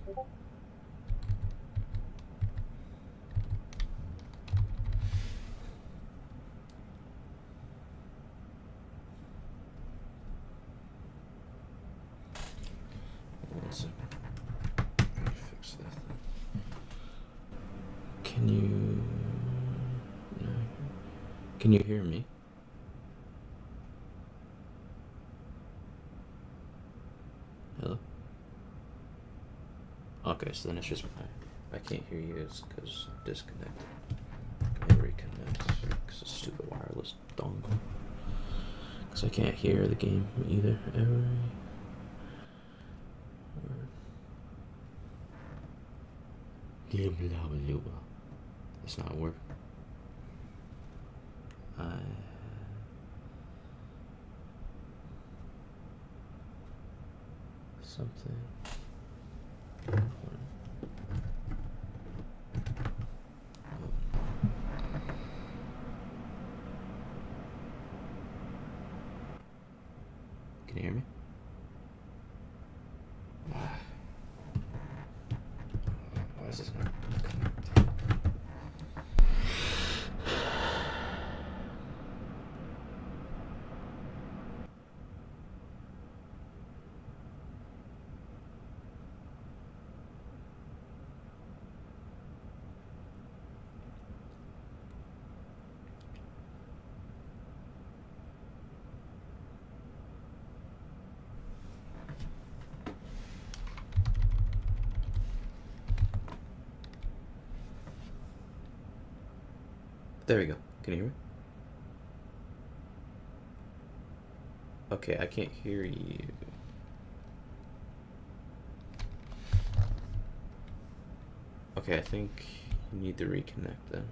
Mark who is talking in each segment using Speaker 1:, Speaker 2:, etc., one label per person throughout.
Speaker 1: One second. Let me fix that. Can you hear me? Hello? Okay, so then it's just I can't hear you. It's because I'm disconnected. Let me reconnect because it's stupid wireless dongle. Because I can't hear the game either. It's not working. Something. Can you hear me? Why is this not connected? There we go. Can you hear me? Okay, I can't hear you. Okay, I think you need to reconnect then.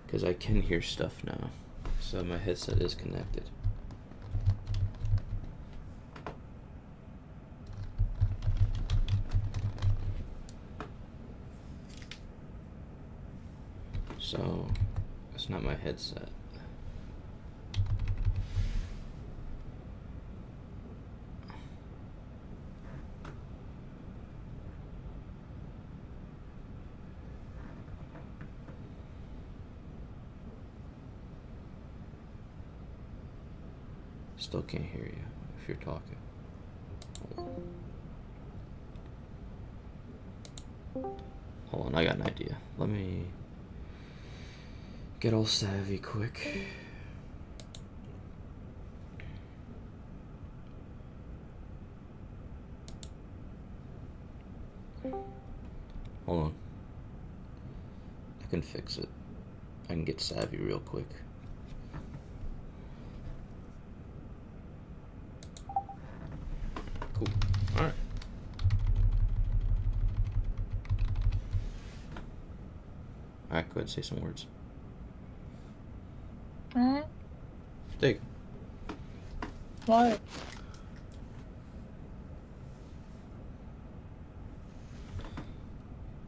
Speaker 1: Because I can hear stuff now. So my headset is connected. So, it's not my headset. Still can't hear you if you're talking. Hold on, I got an idea. Let me get all savvy quick. Hold on. I can fix it. I can get savvy real quick. Cool. Alright. Alright, go ahead and say some words. Dig.
Speaker 2: What?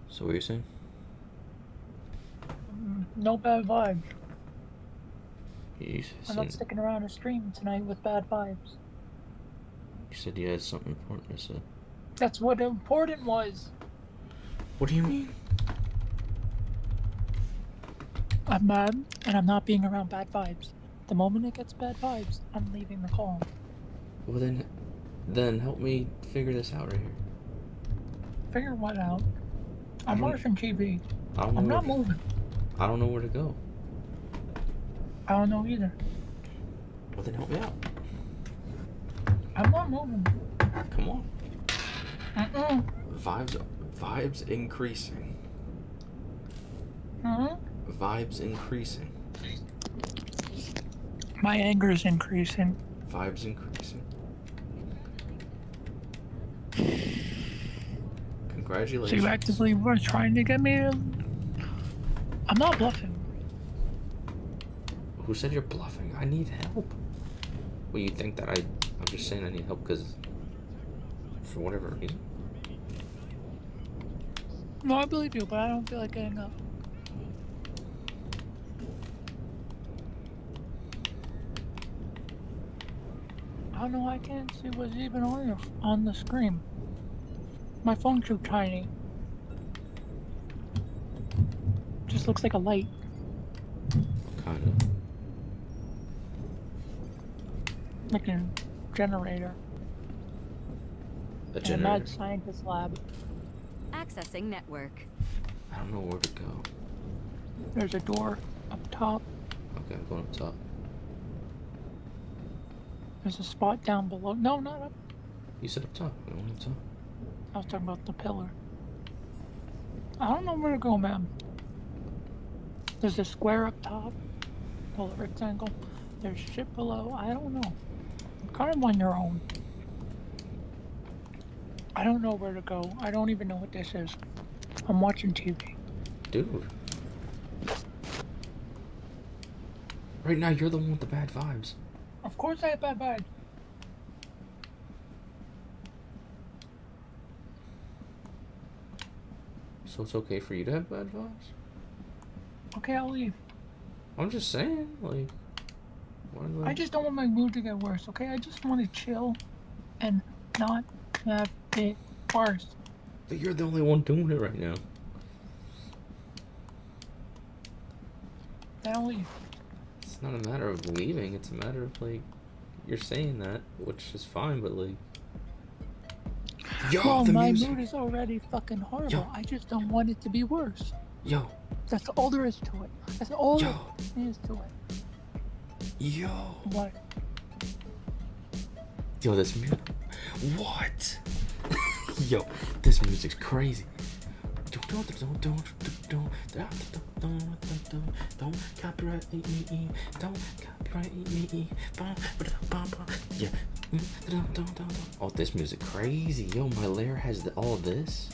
Speaker 1: So what are you saying?
Speaker 2: No bad vibes.
Speaker 1: You
Speaker 2: I'm not sticking around a stream tonight with bad vibes.
Speaker 1: You said you had something important to say.
Speaker 2: That's what important was.
Speaker 1: What do you mean?
Speaker 2: I'm mad, and I'm not being around bad vibes. The moment it gets bad vibes, I'm leaving the call.
Speaker 1: Well then help me figure this out right here.
Speaker 2: Figure what out? I'm watching TV. I'm not moving.
Speaker 1: I don't know where to go.
Speaker 2: I don't know either.
Speaker 1: Well then help me out.
Speaker 2: I'm not moving.
Speaker 1: Come on. Vibes increasing. Vibes increasing.
Speaker 2: My anger is increasing.
Speaker 1: Vibes increasing. Congratulations.
Speaker 2: So you actively were trying to get me to... I'm not bluffing.
Speaker 1: Who said you're bluffing? I need help. Well, you think that I'm just saying I need help because for whatever reason?
Speaker 2: No, I believe you, but I don't feel like getting up. I don't know why I can't see what's even on the screen. My phone's too tiny. Just looks like a light.
Speaker 1: Kind of.
Speaker 2: Like a generator.
Speaker 1: A
Speaker 2: In a
Speaker 1: generator.
Speaker 2: mad scientist lab.
Speaker 3: Accessing network.
Speaker 1: I don't know where to go.
Speaker 2: There's a door up top.
Speaker 1: Okay, I'm going up top.
Speaker 2: There's a spot down below. No, not up.
Speaker 1: You said up top. I'm going up top.
Speaker 2: I was talking about the pillar. I don't know where to go, man. There's a square up top. A rectangle. There's shit below. I don't know. You're kind of on your own. I don't know where to go. I don't even know what this is. I'm watching TV.
Speaker 1: Dude. Right now, you're the one with the bad vibes.
Speaker 2: Of course I have bad vibes.
Speaker 1: So it's okay for you to have bad vibes?
Speaker 2: Okay, I'll leave.
Speaker 1: I'm just saying, like... Why do
Speaker 2: I just don't want my mood to get worse, okay? I just want to chill and not have it worse.
Speaker 1: But you're the only one doing it right now.
Speaker 2: Then I'll leave.
Speaker 1: It's not a matter of leaving, it's a matter of, like... You're saying that, which is fine, but, like... Yo,
Speaker 2: Well,
Speaker 1: the
Speaker 2: my
Speaker 1: music!
Speaker 2: mood is already fucking horrible.
Speaker 1: Yo.
Speaker 2: I just don't want it to be worse.
Speaker 1: Yo,
Speaker 2: That's all there is to it. That's all
Speaker 1: Yo.
Speaker 2: there is to it.
Speaker 1: yo!
Speaker 2: What?
Speaker 1: Yo, this music... What? Yo, this music's crazy. Don't copyright me. Don't copyright me. Yeah. Oh, this music crazy. Yo, my lair has all this.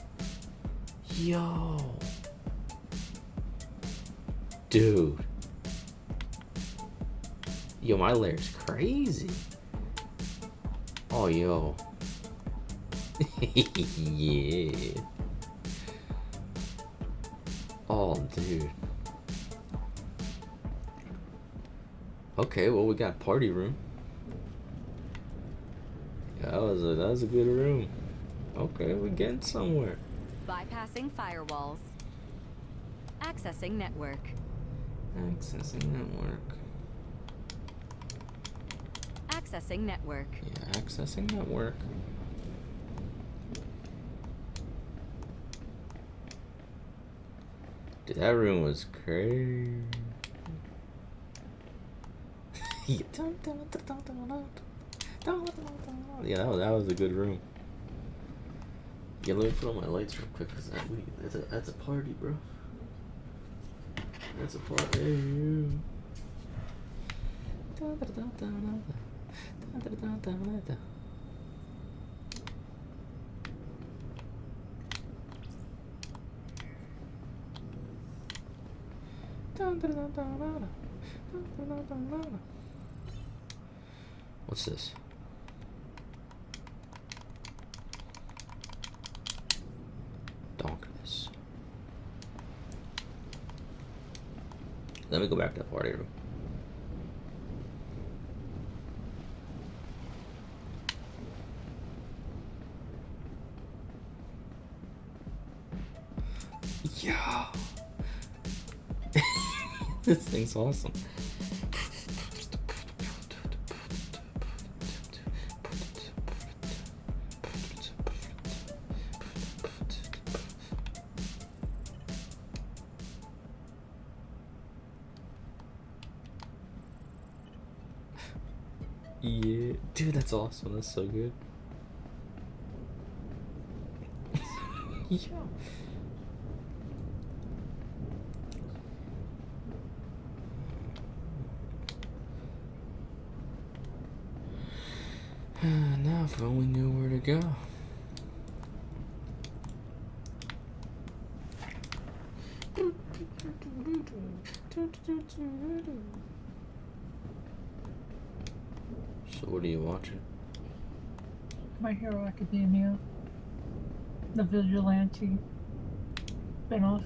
Speaker 1: Yo. Dude. Yo, my lair's crazy. Oh, yo. Yeah. Oh, dude. Okay, well, we got party room. Yeah, that was a good room. Okay, we're getting somewhere.
Speaker 3: Bypassing firewalls. Accessing network.
Speaker 1: Accessing network.
Speaker 3: Accessing network.
Speaker 1: Yeah, accessing network. Dude, that room was crazy. Yeah, that was a good room. Yeah, let me put on my lights real quick, cause that's a party, bro. That's a party. What's this? Darkness. Let me go back to the party room. Yeah. This thing's awesome. Yeah, dude, that's awesome. That's so good. Yeah. Now if only knew where to go. So what are you watching?
Speaker 2: My Hero Academia. The Vigilante spinoff.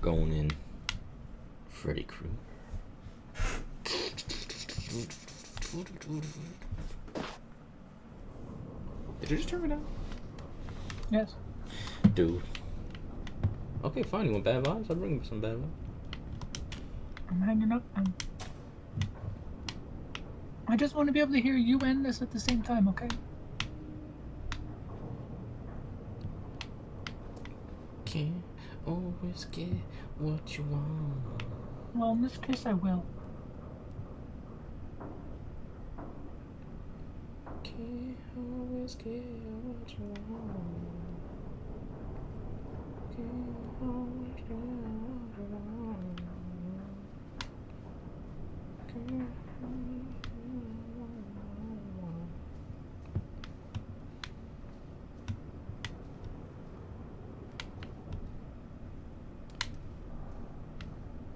Speaker 1: going in. Freddy Krueger. Did you just turn me down?
Speaker 2: Yes.
Speaker 1: Dude. Okay, fine. You want bad vibes? I'll bring you some bad vibes.
Speaker 2: I'm hanging up. I just want to be able to hear you and this at the same time, okay?
Speaker 1: Can't always get what you want.
Speaker 2: Well, in this case, I will.
Speaker 1: Can't always get what you want. Can't always get what you want. Can't always get what you want.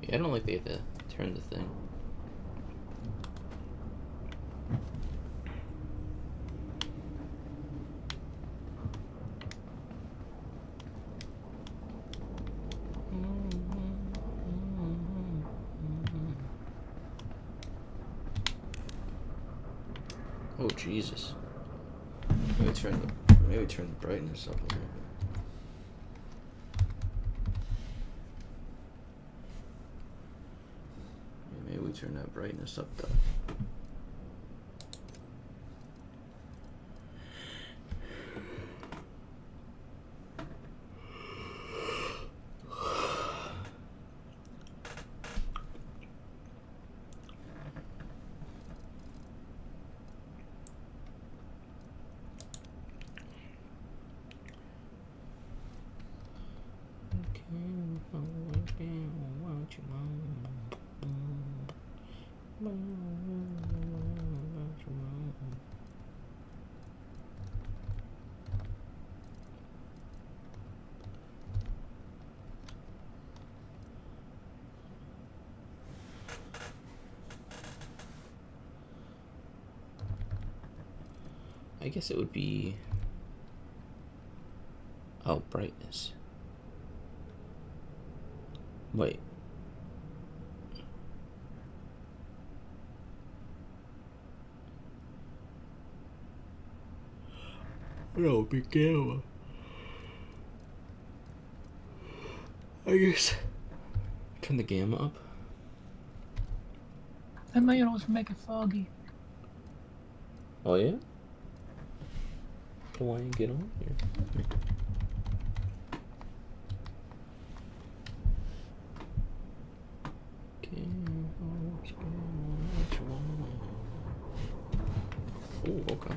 Speaker 1: Yeah, I don't like they have to turn the thing. Oh Jesus! Maybe turn the brightness up a little bit. Yeah, maybe we turn that brightness up though. I guess it would be brightness. Wait. No, big gamma. I guess turn the gamma up.
Speaker 2: That might also make it foggy.
Speaker 1: Oh yeah? Why don't you get on here? Oh, okay.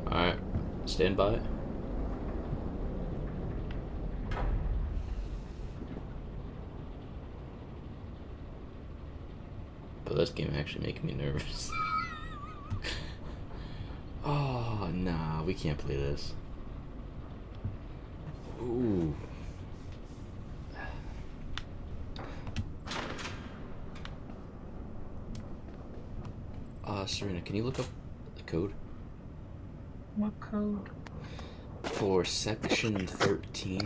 Speaker 1: Alright, stand by. But this game actually making me nervous. Oh, nah, we can't play this. Ooh. Serena, can you look up the code?
Speaker 2: What code?
Speaker 1: For section 13.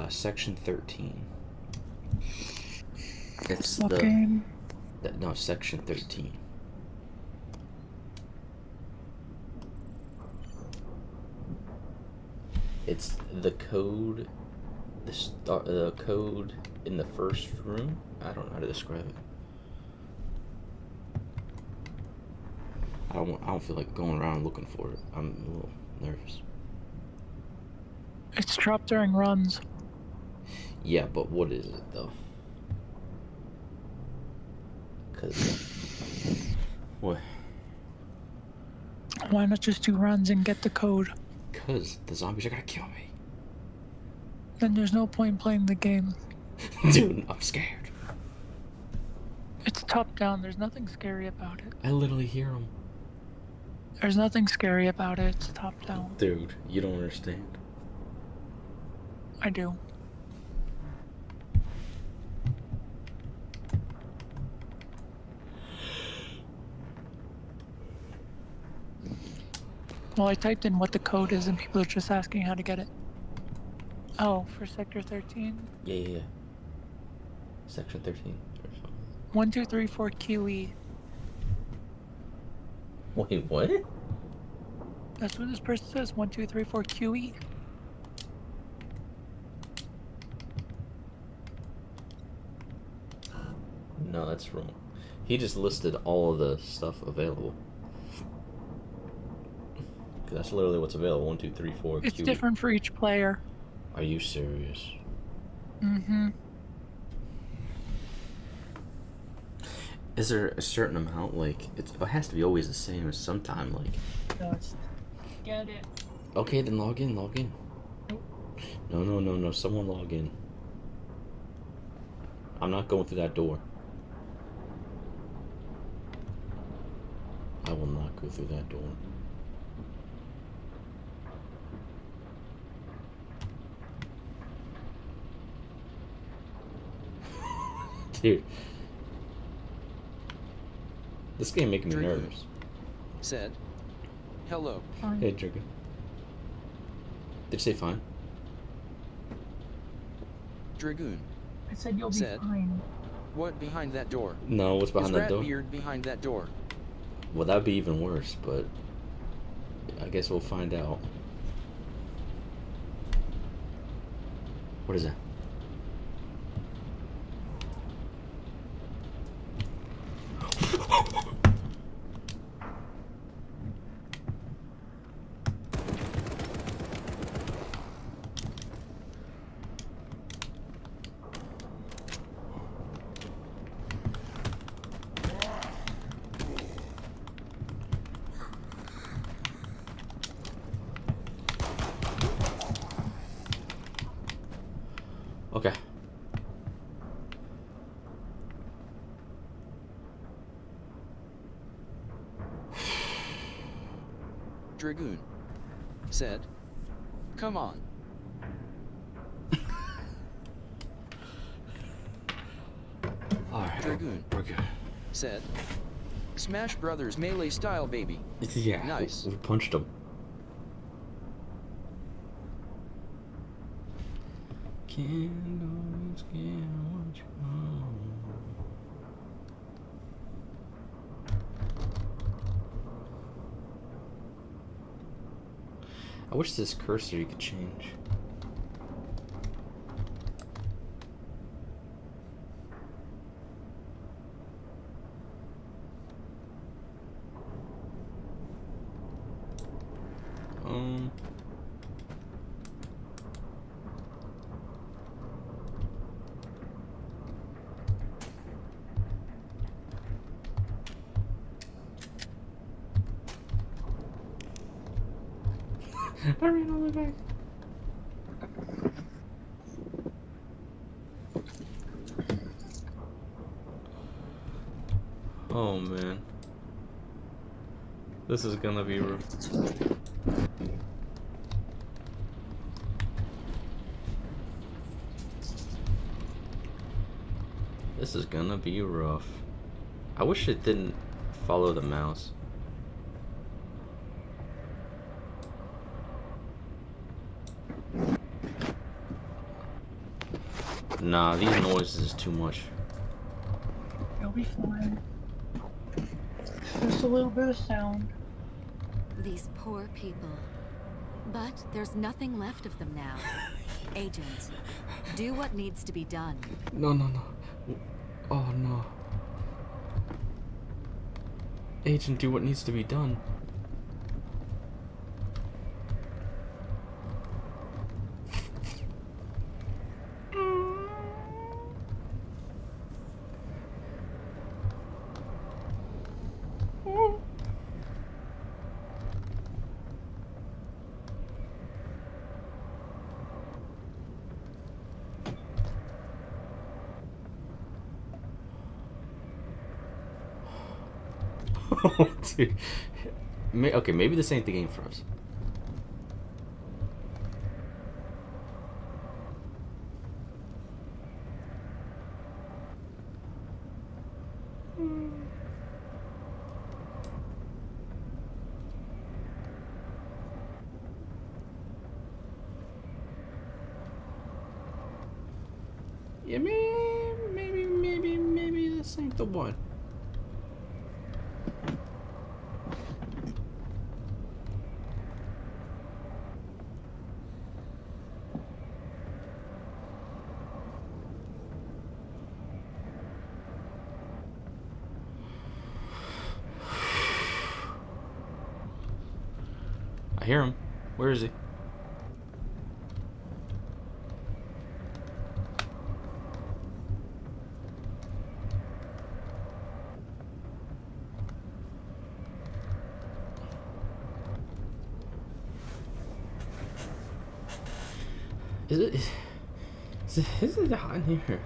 Speaker 1: Section 13. It's
Speaker 2: What game?
Speaker 1: No, section 13. It's the code, the code in the first room. I don't know how to describe it. I don't feel like going around looking for it. I'm a little nervous.
Speaker 2: It's dropped during runs.
Speaker 1: Yeah, but what is it though? Cause what?
Speaker 2: Why not just do runs and get the code?
Speaker 1: Cause the zombies are gonna kill me.
Speaker 2: Then there's no point in playing the game.
Speaker 1: Dude, I'm scared.
Speaker 2: It's top down. There's nothing scary about it.
Speaker 1: I literally hear him.
Speaker 2: There's nothing scary about it. It's top down.
Speaker 1: Dude, you don't understand.
Speaker 2: I do. Well, I typed in what the code is and people are just asking how to get it. Oh, for Sector 13?
Speaker 1: Yeah. Section 13 or something.
Speaker 2: 1234 QE.
Speaker 1: Wait, what?
Speaker 2: That's what this person says. 1234 QE.
Speaker 1: No, that's wrong. He just listed all of the stuff available. That's literally what's available. 1, 2, 3, 4.
Speaker 2: It's
Speaker 1: QE.
Speaker 2: different for each player.
Speaker 1: Are you serious?
Speaker 2: Mm-hmm.
Speaker 1: Is there a certain amount, like, it has to be always the same as sometime, like...
Speaker 2: Just get it.
Speaker 1: Okay, then log in.
Speaker 2: Nope.
Speaker 1: No, someone log in. I'm not going through that door. I will not go through that door. Dude. This game making me
Speaker 4: Dragoon
Speaker 1: nervous.
Speaker 4: said, "Hello."
Speaker 2: Fine.
Speaker 1: Hey, Dragoon. Did you say fine?
Speaker 4: Dragoon,
Speaker 2: I said you'll be
Speaker 4: said-
Speaker 2: fine.
Speaker 4: what behind that door?
Speaker 1: No, what's behind
Speaker 4: Is
Speaker 1: that door?
Speaker 4: Ratbeard behind that door?
Speaker 1: Well, that'd be even worse, but I guess we'll find out. What is that? Okay.
Speaker 4: Dragoon said, "Come on."
Speaker 1: Alright.
Speaker 4: Dragoon
Speaker 1: We're good.
Speaker 4: said, "Smash Brothers melee style, baby."
Speaker 1: Yeah.
Speaker 4: Nice.
Speaker 1: We punched him. Candles can't watch home. I wish this cursor you could change. I ran all the way back. Oh man. This is gonna be rough. This is gonna be rough. I wish it didn't follow the mouse. Nah, these noises is too much.
Speaker 2: You'll be fine. Just a little bit of sound.
Speaker 3: These poor people. But there's nothing left of them now. Agent, do what needs to be done.
Speaker 1: No. Oh no. Agent, do what needs to be done. Dude. Okay, maybe this ain't the game for us. Yeah, maybe this ain't the one. I hear him. Where is he? Is it hot in here?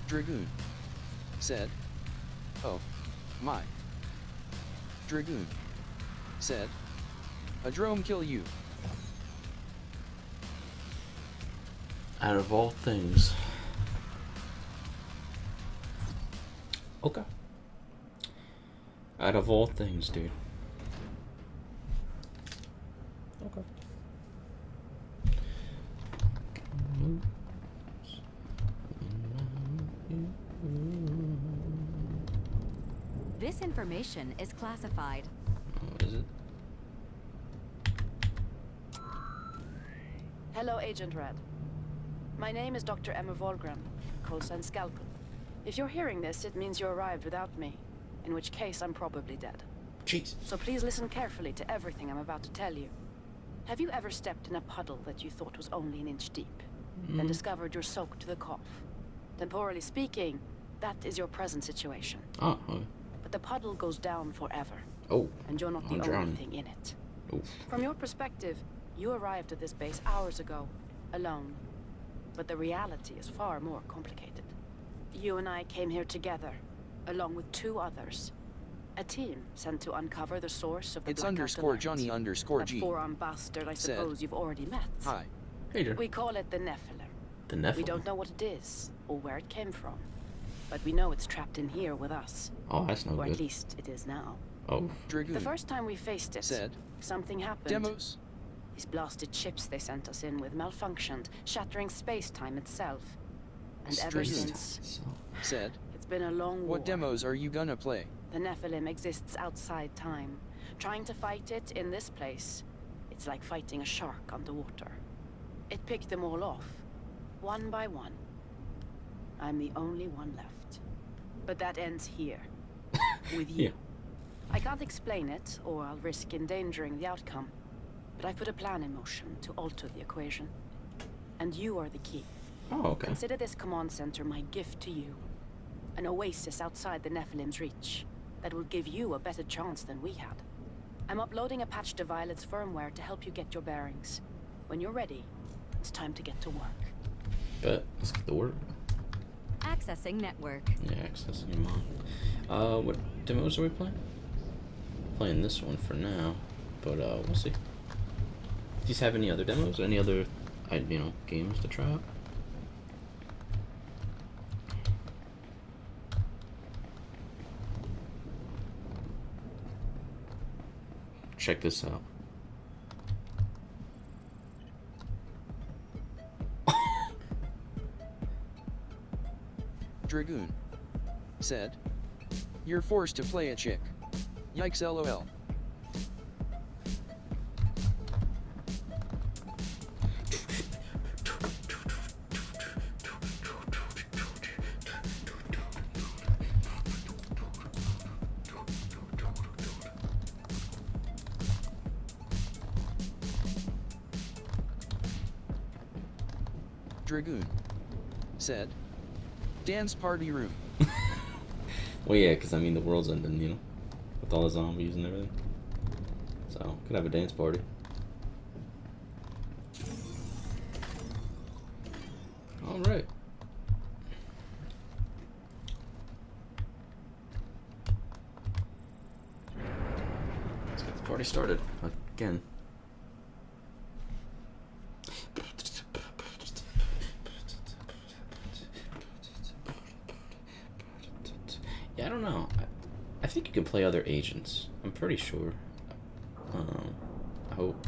Speaker 4: Dragoon said, "Oh, my." Dragoon said, "A drone kill you."
Speaker 1: Out of all things. Okay. Out of all things, dude. Okay.
Speaker 3: This information is classified.
Speaker 1: What is it?
Speaker 5: Hello, Agent Red. My name is Dr. Emma Volgren, Coulson Scalpel. If you're hearing this, it means you arrived without me, in which case I'm probably dead.
Speaker 1: Jesus.
Speaker 5: So please listen carefully to everything I'm about to tell you. Have you ever stepped in a puddle that you thought was only an inch deep, then discovered you're soaked to the cough? Temporally speaking, that is your present situation.
Speaker 1: Oh, okay.
Speaker 5: But the puddle goes down forever,
Speaker 1: Oh.
Speaker 5: and you're not the
Speaker 1: I'm
Speaker 5: only
Speaker 1: drowning.
Speaker 5: thing in it.
Speaker 1: Oof.
Speaker 5: From your perspective, you arrived at this base hours ago, alone. But the reality is far more complicated. You and I came here together, along with 2 others. A team sent to uncover the source of the
Speaker 4: It's
Speaker 5: Blackout
Speaker 4: underscore
Speaker 5: Alert.
Speaker 4: Johnny underscore
Speaker 5: That
Speaker 4: G.
Speaker 5: four-armed bastard I
Speaker 4: said,
Speaker 5: suppose you've already met.
Speaker 4: Hi.
Speaker 1: Hey, Drew.
Speaker 5: We call it the Nephilim.
Speaker 1: The Nephilim.
Speaker 5: We don't know what it is, or where it came from. But we know it's trapped in here with us.
Speaker 1: Oh, that's no
Speaker 5: Or
Speaker 1: good.
Speaker 5: at least it is now.
Speaker 1: Oh.
Speaker 4: Dragoon
Speaker 5: The first time we faced it,
Speaker 4: said,
Speaker 5: something happened.
Speaker 4: "Demos
Speaker 5: These blasted chips they sent us in with malfunctioned, shattering space-time itself. And ever
Speaker 4: Strange.
Speaker 5: since,
Speaker 1: So,
Speaker 4: said,
Speaker 5: it's been a long war.
Speaker 4: what demos are you gonna play?"
Speaker 5: The Nephilim exists outside time. Trying to fight it in this place, it's like fighting a shark underwater. It picked them all off, one by one. I'm the only one left. But that ends here, with you.
Speaker 1: Yeah.
Speaker 5: I can't explain it, or I'll risk endangering the outcome. But I put a plan in motion to alter the equation. And you are the key.
Speaker 1: oh, okay.
Speaker 5: Consider this command center my gift to you. An oasis outside the Nephilim's reach that will give you a better chance than we had. I'm uploading a patch to Violet's firmware to help you get your bearings. When you're ready, it's time to get to work.
Speaker 1: But let's get the word.
Speaker 3: Accessing network.
Speaker 1: Yeah, accessing your mind. What demos are we playing? Playing this one for now, but we'll see. Do you have any other demos? Any other, games to try out? Check this out.
Speaker 4: Dragoon said, "You're forced to play a chick. Yikes lol." Dragoon said, "Dance party room."
Speaker 1: Well, yeah, because I mean, the world's ending, you know, with all the zombies and everything. So, could have a dance party. Alright. Let's get the party started again. Yeah, I don't know. I think you can play other agents. I'm pretty sure. I hope.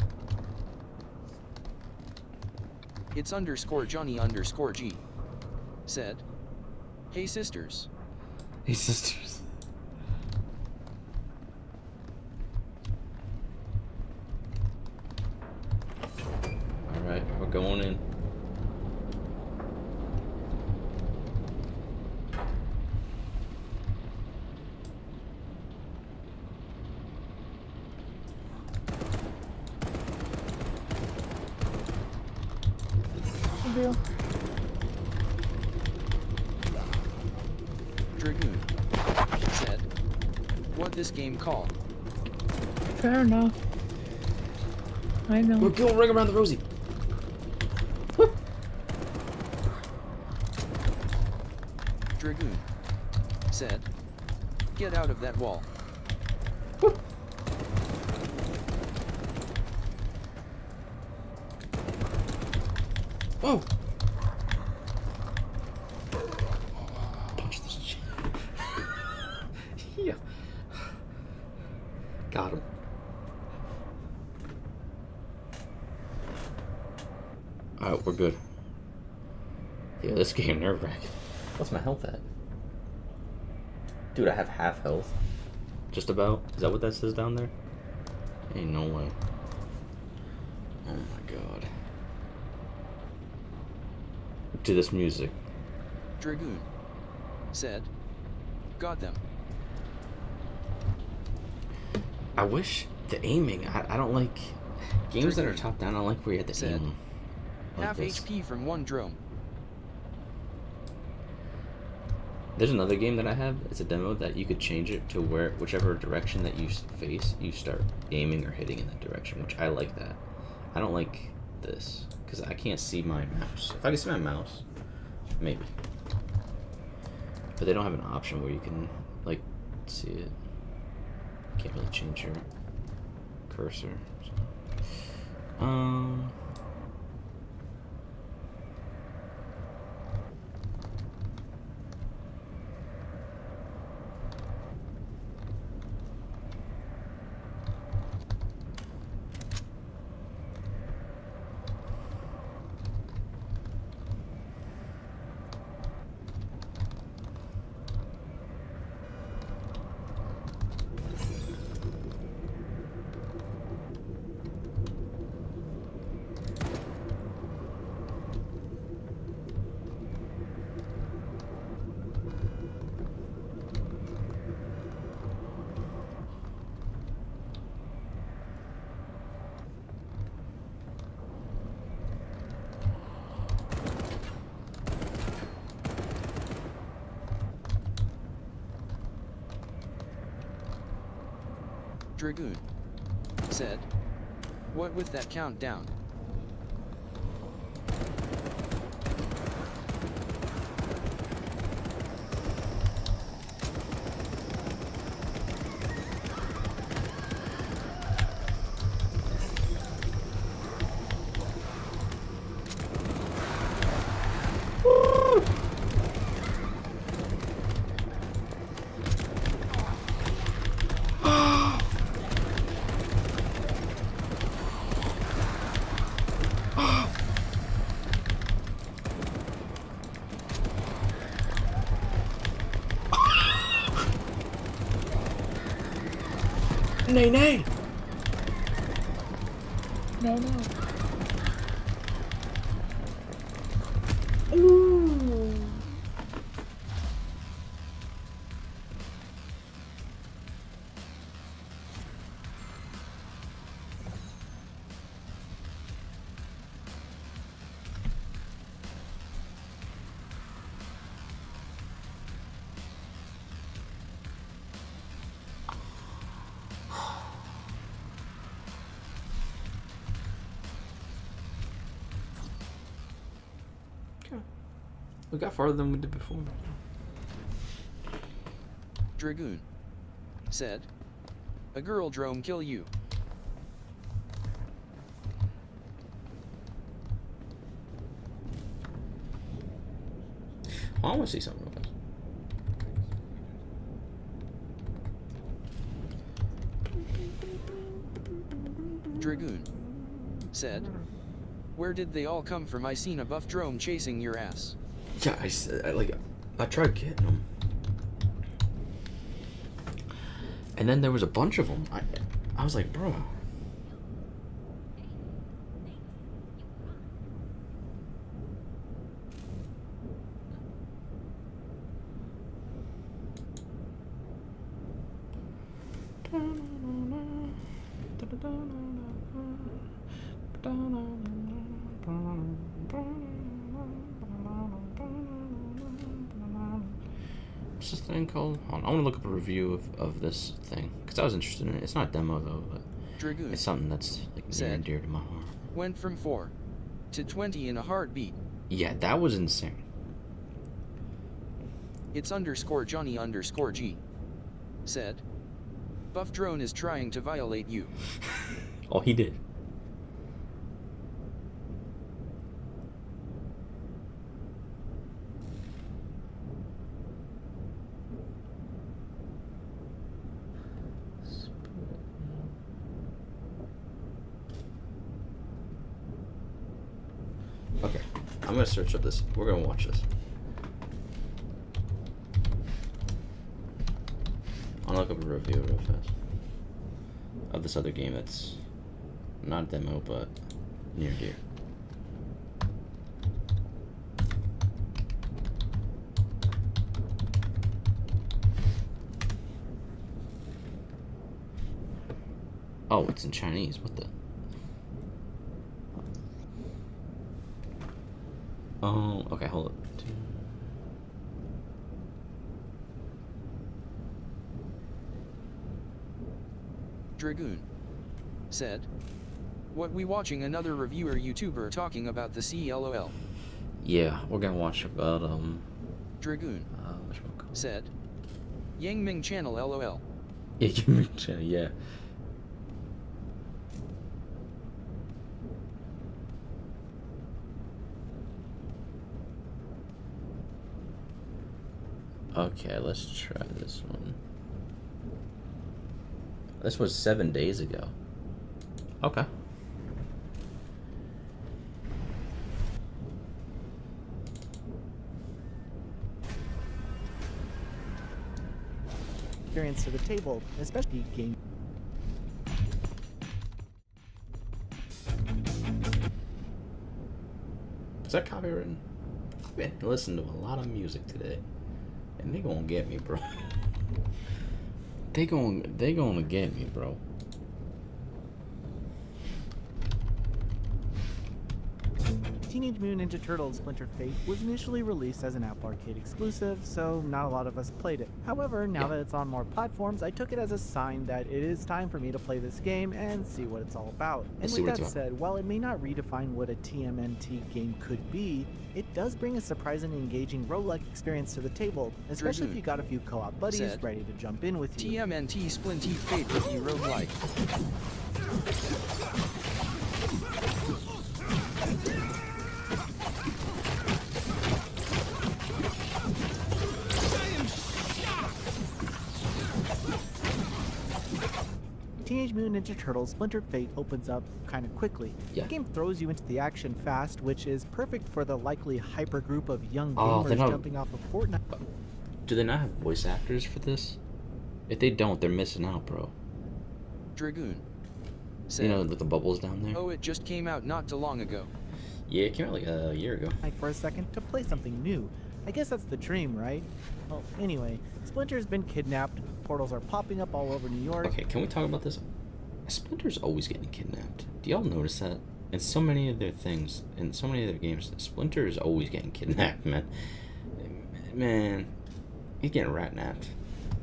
Speaker 4: It's _Johnny_G said, "Hey sisters."
Speaker 1: Hey, sisters. Alright, we're going in.
Speaker 2: Deal.
Speaker 4: Dragoon said, "What this game called?"
Speaker 2: Fair enough. I know.
Speaker 1: We're going ring around the rosy.
Speaker 4: Dragoon said, "Get out of that wall."
Speaker 1: Whoa! Punch this shit. Yeah. Got him. Alright, we're good. Yeah, this game nerve-wracking. What's my health at? Dude, I have half health. Just about. Is that what that says down there? Ain't no way. Oh my god. To this music.
Speaker 4: Dragoon said, "Got them."
Speaker 1: I wish the aiming. I don't like games that are top down. I don't like where you have to
Speaker 4: Said,
Speaker 1: aim. Like
Speaker 4: Half
Speaker 1: this.
Speaker 4: HP from one drone.
Speaker 1: There's another game that I have. It's a demo that you could change it to where whichever direction that you face, you start aiming or hitting in that direction. Which I like that. I don't like this because I can't see my mouse. If I can see my mouse, maybe. But they don't have an option where you can like see it. Can't really change your cursor. So.
Speaker 4: Dragoon said, "What with that countdown?"
Speaker 1: Nay, nay!
Speaker 2: No, no.
Speaker 1: We got farther than we did before.
Speaker 4: Dragoon said, a girl drone kill you.
Speaker 1: I want to see something real fast.
Speaker 4: Dragoon said, where did they all come from? I seen a buff drone chasing your ass.
Speaker 1: Yeah, I tried getting them. And then there was a bunch of them. I was like, bro. What's this thing called? Hold on, I want to look up a review of this thing because I was interested in it. It's not a demo though, but
Speaker 4: Dragoon
Speaker 1: it's something that's like near and dear to my heart.
Speaker 4: went from 4 to 20 in a heartbeat.
Speaker 1: Yeah, that was insane.
Speaker 4: It's _Johnny_G said, buff drone is trying to violate you.
Speaker 1: Oh, he did. Okay, I'm gonna search up this. We're gonna watch this. I'll look up a review real fast of this other game that's not a demo but near and dear. Oh, it's in Chinese. What the? Oh, okay, hold up.
Speaker 4: Dragoon said, what we watching another reviewer YouTuber talking about the CLOL.
Speaker 1: Yeah, we're gonna watch about
Speaker 4: Dragoon
Speaker 1: whatchamacallit?
Speaker 4: said, Yang Ming channel LOL.
Speaker 1: Yeah, yeah. Okay, let's try this one. This was 7 days ago. Okay.
Speaker 6: Experience to the table, especially game.
Speaker 1: Is that copywritten? I've been listening to a lot of music today. And they gonna get me, bro. they gonna get me, bro.
Speaker 6: Teenage Mutant Ninja Turtles Splinter Fate was initially released as an Apple Arcade exclusive, so not a lot of us played it. However, now that it's on more platforms, I took it as a sign that it is time for me to play this game and see what it's all about. And with that said, while it may not redefine what a TMNT game could be, it does bring a surprisingly engaging roguelike experience to the table, especially if you got a few co-op buddies ready to jump in with you.
Speaker 4: TMNT Splinter Fate with you roguelike.
Speaker 6: Teenage Mutant Ninja Turtles Splinter Fate opens up kind of quickly.
Speaker 1: Yeah.
Speaker 6: The game throws you into the action fast, which is perfect for the likely hyper group of young gamers jumping off of Fortnite.
Speaker 1: Do they not have voice actors for this? If they don't, they're missing out, bro.
Speaker 4: Dragoon said,
Speaker 1: You know, with the bubbles down there.
Speaker 4: oh, it just came out not too long ago.
Speaker 1: Yeah, it came out like a year ago.
Speaker 6: Like for a second to play something new. I guess that's the dream, right? Well, anyway, Splinter's been kidnapped, portals are popping up all over New York.
Speaker 1: Okay, can we talk about this? Splinter's always getting kidnapped. Do y'all notice that? In so many of their things, in so many of their games, Splinter is always getting kidnapped, man. Man, he's getting rat-napped.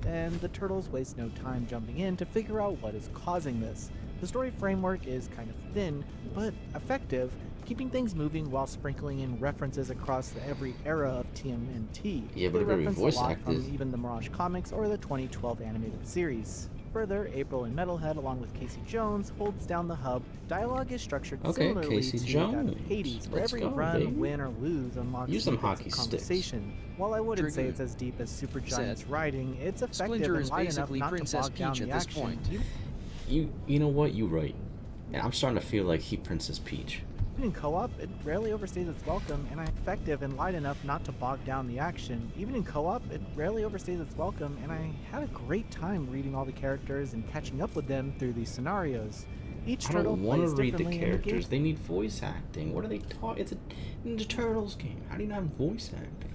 Speaker 6: And the Turtles waste no time jumping in to figure out what is causing this. The story framework is kind of thin, but effective, keeping things moving while sprinkling in references across every era of TMNT.
Speaker 1: Yeah, but
Speaker 6: They
Speaker 1: it would be
Speaker 6: reference
Speaker 1: voice
Speaker 6: a lot
Speaker 1: acted.
Speaker 6: from even the Mirage comics or the 2012 animated series. Further, April and Metalhead, along with Casey Jones, holds down the hub. Dialogue is structured
Speaker 1: Okay,
Speaker 6: similarly
Speaker 1: Casey
Speaker 6: to that
Speaker 1: Jones.
Speaker 6: of Hades, where
Speaker 1: Let's
Speaker 6: every
Speaker 1: go,
Speaker 6: run,
Speaker 1: baby.
Speaker 6: win, or lose unlocks
Speaker 1: Use some
Speaker 6: new bits of
Speaker 1: hockey sticks.
Speaker 6: conversation. While I wouldn't say
Speaker 4: Dragoon
Speaker 6: it's as deep as Supergiant's
Speaker 4: said,
Speaker 6: writing, it's effective
Speaker 4: Splinter
Speaker 6: and
Speaker 4: is
Speaker 6: light enough
Speaker 4: basically
Speaker 6: not to
Speaker 4: Princess
Speaker 6: bog down
Speaker 4: Peach
Speaker 6: the
Speaker 4: at this
Speaker 6: action.
Speaker 4: point.
Speaker 1: You know what? You right. And I'm starting to feel like he Princess Peach.
Speaker 6: Even in co-op, it rarely overstays its welcome, and I'm effective and light enough not to bog down the action. Even in co-op, it rarely overstays its welcome, and I had a great time reading all the characters and catching up with them through these scenarios. Each
Speaker 1: I
Speaker 6: turtle
Speaker 1: don't want
Speaker 6: plays
Speaker 1: to read the
Speaker 6: differently in the game.
Speaker 1: characters. They need voice acting. What are they talking? It's a Ninja Turtles game. How do you not have voice acting?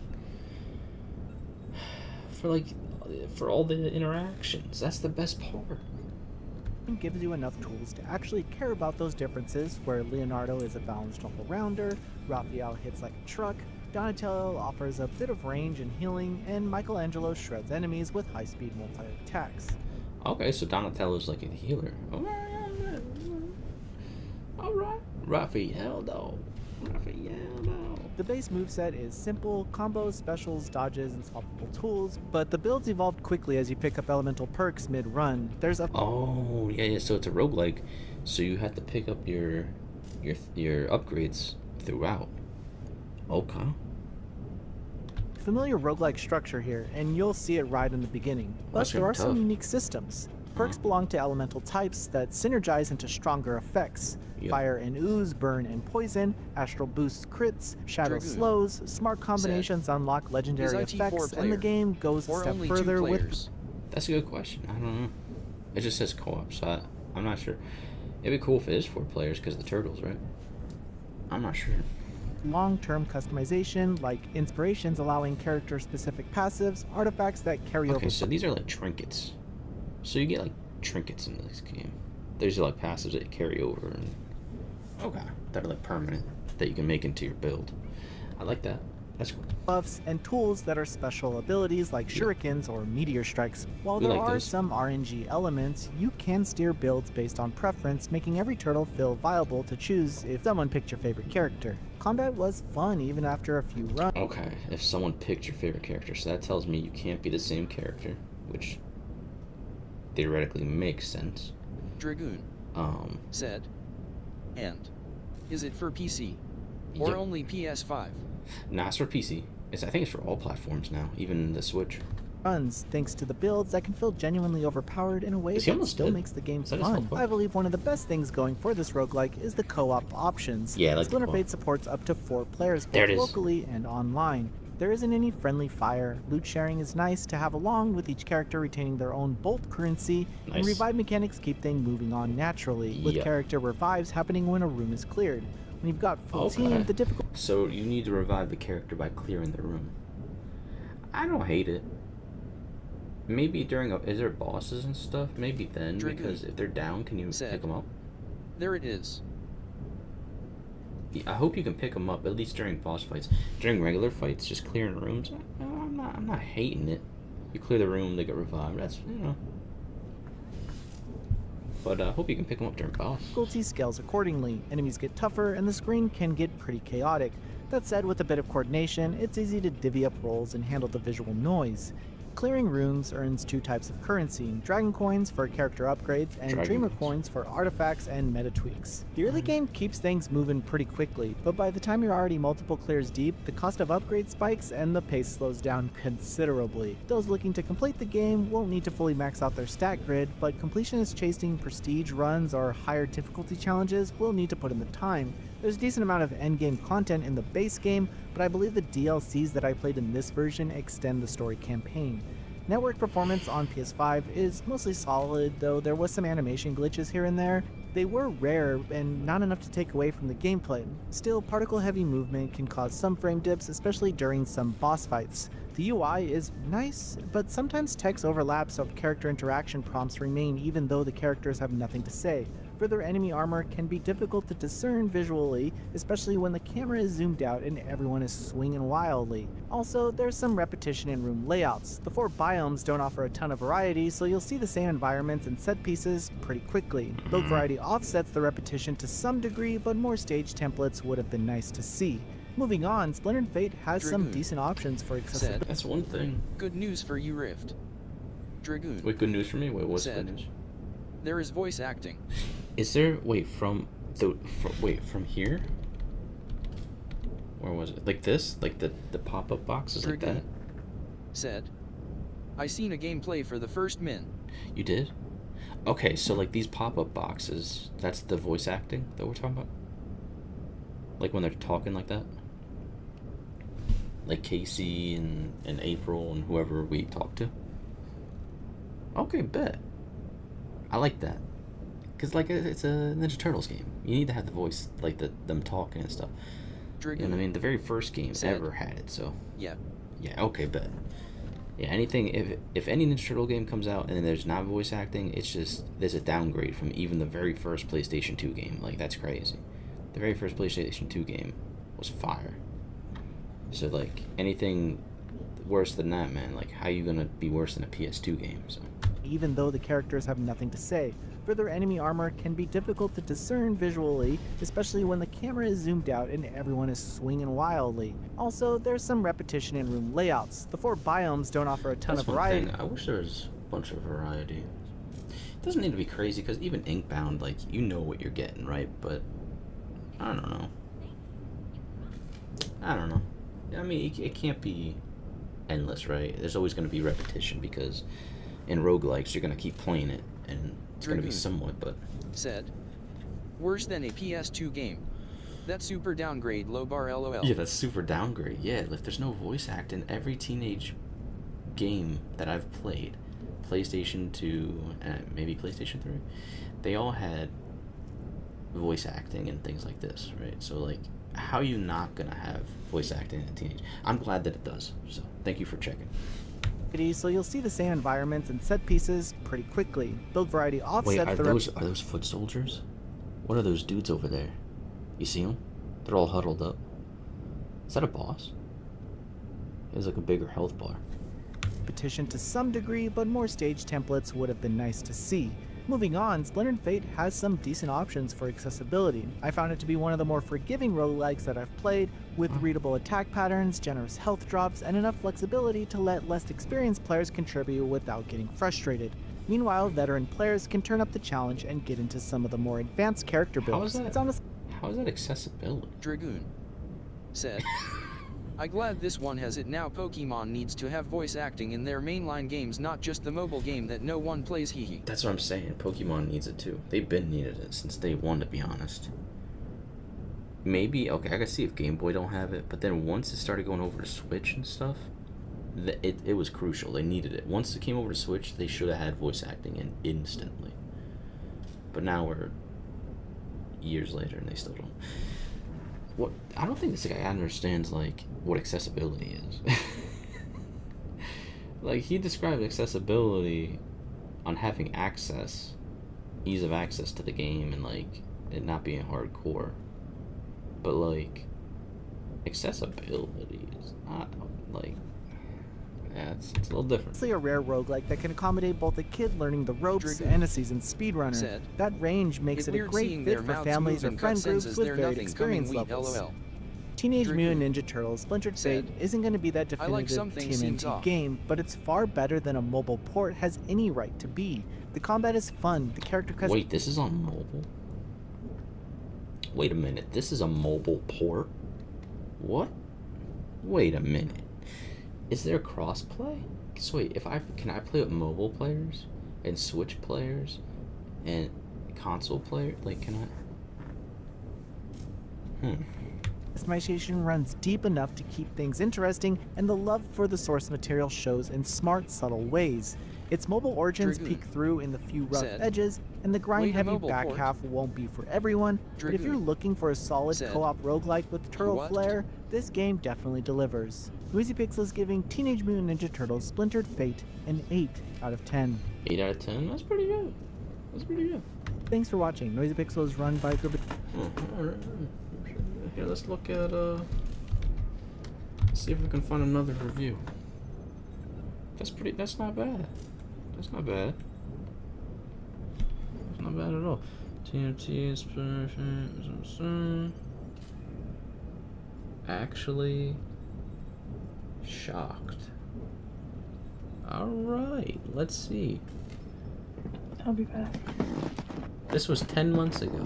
Speaker 1: For all the interactions, that's the best part.
Speaker 6: And gives you enough tools to actually care about those differences, where Leonardo is a balanced all-rounder, Raphael hits like a truck, Donatello offers a bit of range and healing, and Michelangelo shreds enemies with high-speed multi-attacks.
Speaker 1: Okay, so Donatello's like a healer. Alright. Raphael, though.
Speaker 6: The base moveset is simple, combos, specials, dodges, and swappable tools, but the builds evolved quickly as you pick up elemental perks mid-run. There's a
Speaker 1: Oh, yeah, so it's a roguelike. So you have to pick up your upgrades throughout. Okay.
Speaker 6: familiar roguelike structure here, and you'll see it right in the beginning. But
Speaker 1: That's
Speaker 6: there are
Speaker 1: gonna be
Speaker 6: some
Speaker 1: tough.
Speaker 6: unique systems. Perks belong to elemental types that synergize into stronger effects.
Speaker 1: Yep.
Speaker 6: Fire and ooze, burn and poison, astral boosts crits, shadow
Speaker 4: Dragoon
Speaker 6: slows, smart combinations unlock legendary
Speaker 4: Is IT
Speaker 6: effects,
Speaker 4: four
Speaker 6: and the
Speaker 4: player,
Speaker 6: game goes a
Speaker 4: or
Speaker 6: step
Speaker 4: only
Speaker 6: further
Speaker 4: 2
Speaker 6: with
Speaker 4: players?
Speaker 1: That's a good question. I don't know. It just says co-op, so I'm not sure. It'd be cool if it is 4 players because of the turtles, right? I'm not sure.
Speaker 6: long-term customization, like inspirations allowing character-specific passives, artifacts that carry over.
Speaker 1: Okay, so these are like trinkets. So you get like trinkets in this game. These are like passives that carry over and that are like permanent that you can make into your build. I like that. That's cool.
Speaker 6: Buffs and tools that are special abilities like shurikens or meteor strikes. While
Speaker 1: We
Speaker 6: there
Speaker 1: like
Speaker 6: are
Speaker 1: those.
Speaker 6: some RNG elements, you can steer builds based on preference, making every turtle feel viable to choose if someone picked your favorite character. Combat was fun even after a few runs.
Speaker 1: Okay, if someone picked your favorite character, so that tells me you can't be the same character, which theoretically makes sense.
Speaker 4: Dragoon said. And is it for PC or
Speaker 1: Yep.
Speaker 4: only PS5?
Speaker 1: Nah, it's for PC. I think it's for all platforms now, even the Switch.
Speaker 6: Runs, thanks to the builds that can feel genuinely overpowered in a way
Speaker 1: Is he
Speaker 6: that
Speaker 1: almost
Speaker 6: still
Speaker 1: dead?
Speaker 6: makes the game
Speaker 1: Is that his
Speaker 6: fun.
Speaker 1: health bar?
Speaker 6: I believe one of the best things going for this roguelike is the co-op options.
Speaker 1: Yeah, I like the
Speaker 6: Splinter
Speaker 1: co-op.
Speaker 6: Fate supports up to 4 players,
Speaker 1: There
Speaker 6: both
Speaker 1: it is.
Speaker 6: locally and online. There isn't any friendly fire. Loot sharing is nice to have along, with each character retaining their own bolt currency, and
Speaker 1: Nice.
Speaker 6: revive mechanics keep things moving on naturally, with
Speaker 1: Yep.
Speaker 6: character revives happening when a room is cleared. When you've got full
Speaker 1: Okay.
Speaker 6: team, the difficulty
Speaker 1: So you need to revive the character by clearing the room. I don't hate it. Maybe is there bosses and stuff? Maybe then,
Speaker 4: Dragoon
Speaker 1: because if they're down, can you
Speaker 4: said.
Speaker 1: pick them up?
Speaker 4: There it is.
Speaker 1: Yeah, I hope you can pick them up at least during boss fights. During regular fights, just clearing rooms. I'm not hating it. You clear the room, they get revived. That's But I hope you can pick them up during boss.
Speaker 6: difficulty scales accordingly. Enemies get tougher, and the screen can get pretty chaotic. That said, with a bit of coordination, it's easy to divvy up roles and handle the visual noise. Clearing rooms earns 2 types of currency: Dragon Coins for character upgrades, and
Speaker 1: Dragon
Speaker 6: Dreamer
Speaker 1: Coins.
Speaker 6: Coins for artifacts and meta tweaks. The early game keeps things moving pretty quickly, but by the time you're already multiple clears deep, the cost of upgrade spikes and the pace slows down considerably. Those looking to complete the game won't need to fully max out their stat grid, but completionists chasing prestige runs or higher difficulty challenges will need to put in the time. There's a decent amount of endgame content in the base game, but I believe the DLCs that I played in this version extend the story campaign. Network performance on PS5 is mostly solid, though there was some animation glitches here and there. They were rare and not enough to take away from the gameplay. Still, particle-heavy movement can cause some frame dips, especially during some boss fights. The UI is nice, but sometimes text overlaps so character interaction prompts remain even though the characters have nothing to say. Further, enemy armor can be difficult to discern visually, especially when the camera is zoomed out and everyone is swinging wildly. Also, there's some repetition in room layouts. The 4 biomes don't offer a ton of variety, so you'll see the same environments and set pieces pretty quickly. Build variety offsets the repetition to some degree, but more stage templates would have been nice to see. Moving on, Splinter Fate has some
Speaker 4: Dragoon
Speaker 6: decent options for accessibility.
Speaker 4: said,
Speaker 1: That's one thing.
Speaker 4: Good news for you, Rift. Dragoon
Speaker 1: Wait, good news for me? Wait, what's
Speaker 4: Said.
Speaker 1: good news?
Speaker 4: there is voice acting.
Speaker 1: Is there, wait, from from here? Where was it? Like this? Like the pop-up boxes like that?
Speaker 4: Dragoon said, I seen a gameplay for the first min.
Speaker 1: You did? Okay, so like these pop-up boxes, that's the voice acting that we're talking about? Like when they're talking like that? Like Casey and April and whoever we talk to? Okay, bet. I like that. Because like it's a Ninja Turtles game. You need to have the voice, like them talking and stuff. You know
Speaker 4: Dragoon
Speaker 1: what I mean? The very first game
Speaker 4: Said.
Speaker 1: ever had it, so...
Speaker 4: Yeah.
Speaker 1: Yeah, okay, bet. Yeah, anything, if any Ninja Turtle game comes out and there's not voice acting, it's just, there's a downgrade from even the very first PlayStation 2 game. Like, that's crazy. The very first PlayStation 2 game was fire. So, like, anything worse than that, man, like, how you gonna be worse than a PS2 game, so...
Speaker 6: Even though the characters have nothing to say. Further, enemy armor can be difficult to discern visually, especially when the camera is zoomed out and everyone is swinging wildly. Also, there's some repetition in room layouts. The 4 biomes don't offer a ton
Speaker 1: That's
Speaker 6: of
Speaker 1: one
Speaker 6: variety.
Speaker 1: thing. I wish there was a bunch of variety. It doesn't need to be crazy, because even Inkbound, like, you know what you're getting, right? But, I don't know. I mean, it can't be endless, right? There's always going to be repetition, because in roguelikes, you're going to keep playing it, and it's going to be
Speaker 4: Dragoon
Speaker 1: somewhat, but...
Speaker 4: said, worse than a PS2 game. That super downgrade, low bar LOL.
Speaker 1: Yeah, that's super downgrade. Yeah, if there's no voice act in every teenage game that I've played, PlayStation 2, and maybe PlayStation 3, they all had voice acting and things like this, right? So, like, how are you not going to have voice acting in a teenage? I'm glad that it does, so thank you for checking.
Speaker 6: So you'll see the same environments and set pieces pretty quickly. Build variety
Speaker 1: Wait,
Speaker 6: offsets
Speaker 1: are
Speaker 6: the
Speaker 1: those foot soldiers? What are those dudes over there? You see them? They're all huddled up. Is that a boss? He has like a bigger health bar.
Speaker 6: repetition to some degree, but more stage templates would have been nice to see. Moving on, Splinter Fate has some decent options for accessibility. I found it to be one of the more forgiving roguelikes that I've played, with readable attack patterns, generous health drops, and enough flexibility to let less experienced players contribute without getting frustrated. Meanwhile, veteran players can turn up the challenge and get into some of the more advanced character builds.
Speaker 1: How is that accessibility?
Speaker 4: Dragoon said, I'm glad this one has it now. Pokemon needs to have voice acting in their mainline games, not just the mobile game that no one plays, hee.
Speaker 1: That's what I'm saying. Pokemon needs it too. They've been needed it since day one, to be honest. Maybe, okay, I can see if Game Boy don't have it, but then once it started going over to Switch and stuff, it was crucial. They needed it. Once it came over to Switch, they should have had voice acting in instantly. But now we're years later and they still don't. What? I don't think this guy understands, like, what accessibility is. Like, he described accessibility on having access, ease of access to the game, and, like, it not being hardcore. But, like, accessibility is not, like, yeah, it's a little different.
Speaker 6: It's a rare roguelike that can accommodate both a kid learning the ropes
Speaker 4: Dragoon
Speaker 6: and a seasoned speedrunner.
Speaker 4: said,
Speaker 6: That range makes
Speaker 4: It's
Speaker 6: it a
Speaker 4: weird
Speaker 6: great
Speaker 4: seeing
Speaker 6: fit
Speaker 4: their
Speaker 6: for
Speaker 4: mouths
Speaker 6: families or
Speaker 4: moving
Speaker 6: friend
Speaker 4: cutscenes
Speaker 6: groups
Speaker 4: as
Speaker 6: with
Speaker 4: they're
Speaker 6: varied
Speaker 4: nothing coming
Speaker 6: experience
Speaker 4: wheat,
Speaker 6: levels.
Speaker 4: LOL.
Speaker 6: Teenage
Speaker 4: Dragoon
Speaker 6: Mutant Ninja Turtles Splintered Fate
Speaker 4: said,
Speaker 6: isn't going to be that
Speaker 4: I like
Speaker 6: definitive
Speaker 4: something seems
Speaker 6: TMNT
Speaker 4: off.
Speaker 6: game, but it's far better than a mobile port has any right to be. The combat is fun, the character customization.
Speaker 1: Wait, this is on mobile? Wait a minute, this is a mobile port? What? Wait a minute. Is there crossplay? So wait, can I play with mobile players and Switch players and console players? Like, can I?
Speaker 6: Customization runs deep enough to keep things interesting, and the love for the source material shows in smart, subtle ways. Its mobile origins
Speaker 4: Dragoon
Speaker 6: peek through in the few rough
Speaker 4: said,
Speaker 6: edges, and the
Speaker 4: "Wait, a
Speaker 6: grind-heavy
Speaker 4: mobile
Speaker 6: back
Speaker 4: port?"
Speaker 6: half won't be for everyone, but if you're
Speaker 4: Dragoon
Speaker 6: looking for a solid
Speaker 4: said,
Speaker 6: co-op roguelike with turtle
Speaker 4: "What?"
Speaker 6: flair, this game definitely delivers. Noisy Pixel is giving Teenage Mutant Ninja Turtles Splintered Fate an 8 out of 10.
Speaker 1: 8 out of 10? That's pretty good. That's pretty good.
Speaker 6: Thanks for watching. Noisy Pixel is run by a group of...
Speaker 1: Oh, alright. Here, let's look at, see if we can find another review. That's not bad. That's not bad. That's not bad at all. TNT inspiration. Actually shocked. Alright, let's see.
Speaker 2: I'll be back.
Speaker 1: This was 10 months ago.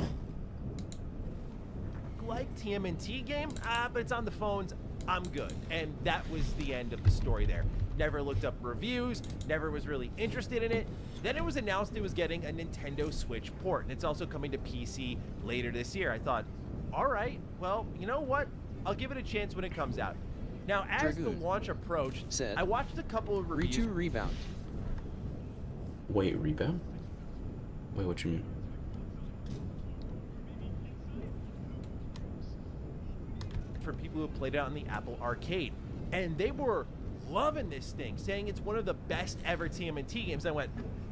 Speaker 7: Like TMNT game, but it's on the phones. I'm good. And that was the end of the story there. Never looked up reviews, never was really interested in it. Then it was announced it was getting a Nintendo Switch port, and it's also coming to PC later this year. I thought, all right, well, you know what? I'll give it a chance when it comes out. Now, as the
Speaker 4: Dragoon
Speaker 7: launch approached,
Speaker 4: said,
Speaker 7: I watched a couple of reviews.
Speaker 4: Ritu Rebound.
Speaker 1: Wait, rebound? Wait, what you mean?
Speaker 7: From people who played it on the Apple Arcade, and they were loving this thing, saying it's one of the best ever TMNT games. I went,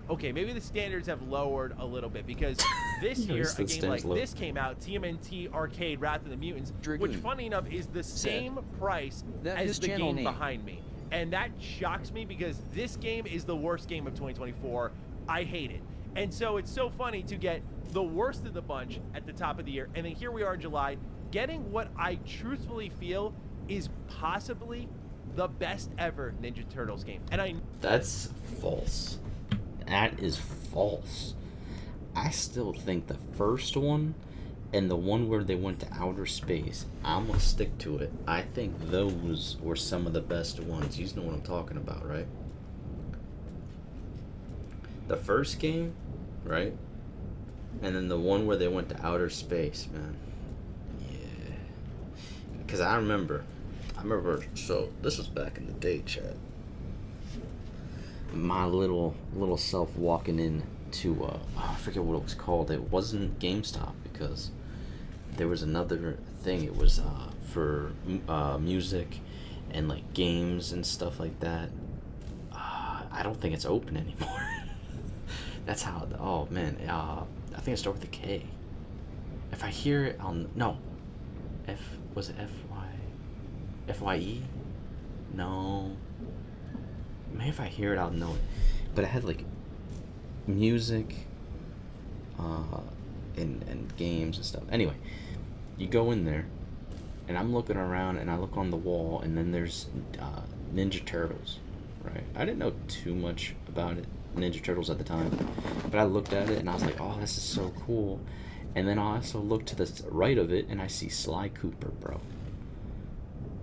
Speaker 7: okay, maybe the standards have lowered a little bit, because this
Speaker 1: Yeah,
Speaker 7: year
Speaker 1: the
Speaker 7: a game
Speaker 1: standards
Speaker 7: like
Speaker 1: low.
Speaker 7: this came out, TMNT Arcade Wrath of the Mutants, which
Speaker 4: Dragoon
Speaker 7: funny enough is the same price
Speaker 4: that
Speaker 7: as
Speaker 4: his
Speaker 7: the
Speaker 4: channel
Speaker 7: game
Speaker 4: name.
Speaker 7: behind me. And that shocks me, because this game is the worst game of 2024. I hate it. And so it's so funny to get the worst of the bunch at the top of the year, and then here we are in July, getting what I truthfully feel is possibly the best ever Ninja Turtles game. And I
Speaker 1: That's false. That is false. I still think the first one and the one where they went to outer space, I'm gonna stick to it. I think those were some of the best ones. You know what I'm talking about, right? The first game, right? And then the one where they went to outer space, man. Yeah. Because I remember, so this was back in the day, chat. My little self walking in to, I forget what it was called. It wasn't GameStop, because there was another thing. It was for music and like games and stuff like that. I don't think it's open anymore. That's how, oh man, I think it started with a K. If I hear it, no. Was it FYE? No. Maybe if I hear it, I'll know it. But it had like music, and games and stuff. Anyway, you go in there, and I'm looking around, and I look on the wall, and then there's Ninja Turtles, right? I didn't know too much about it, Ninja Turtles at the time, but I looked at it, and I was like, oh, this is so cool. And then I also look to the right of it, and I see Sly Cooper, bro.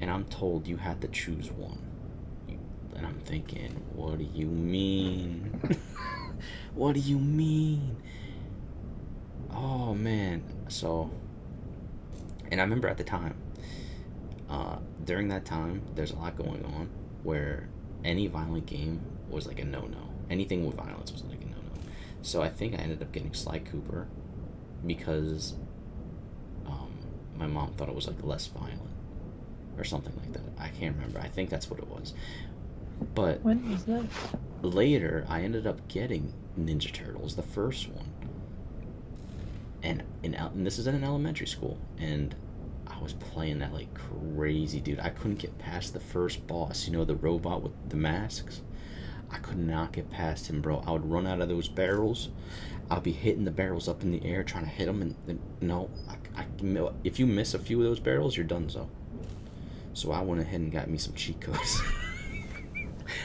Speaker 1: And I'm told you had to choose one. And I'm thinking, what do you mean? What do you mean? Oh, man. So, and I remember at the time, during that time, there's a lot going on where any violent game was like a no-no. Anything with violence was like a no-no. So I think I ended up getting Sly Cooper because my mom thought it was like less violent or something like that. I can't remember. I think that's what it was. But
Speaker 2: When was this?
Speaker 1: later, I ended up getting Ninja Turtles, the first one. And this is in an elementary school. And I was playing that like crazy, dude. I couldn't get past the first boss. You know, the robot with the masks? I could not get past him, bro. I would run out of those barrels. I'd be hitting the barrels up in the air, trying to hit them. And no, if you miss a few of those barrels, you're done, so I went ahead and got me some cheat codes.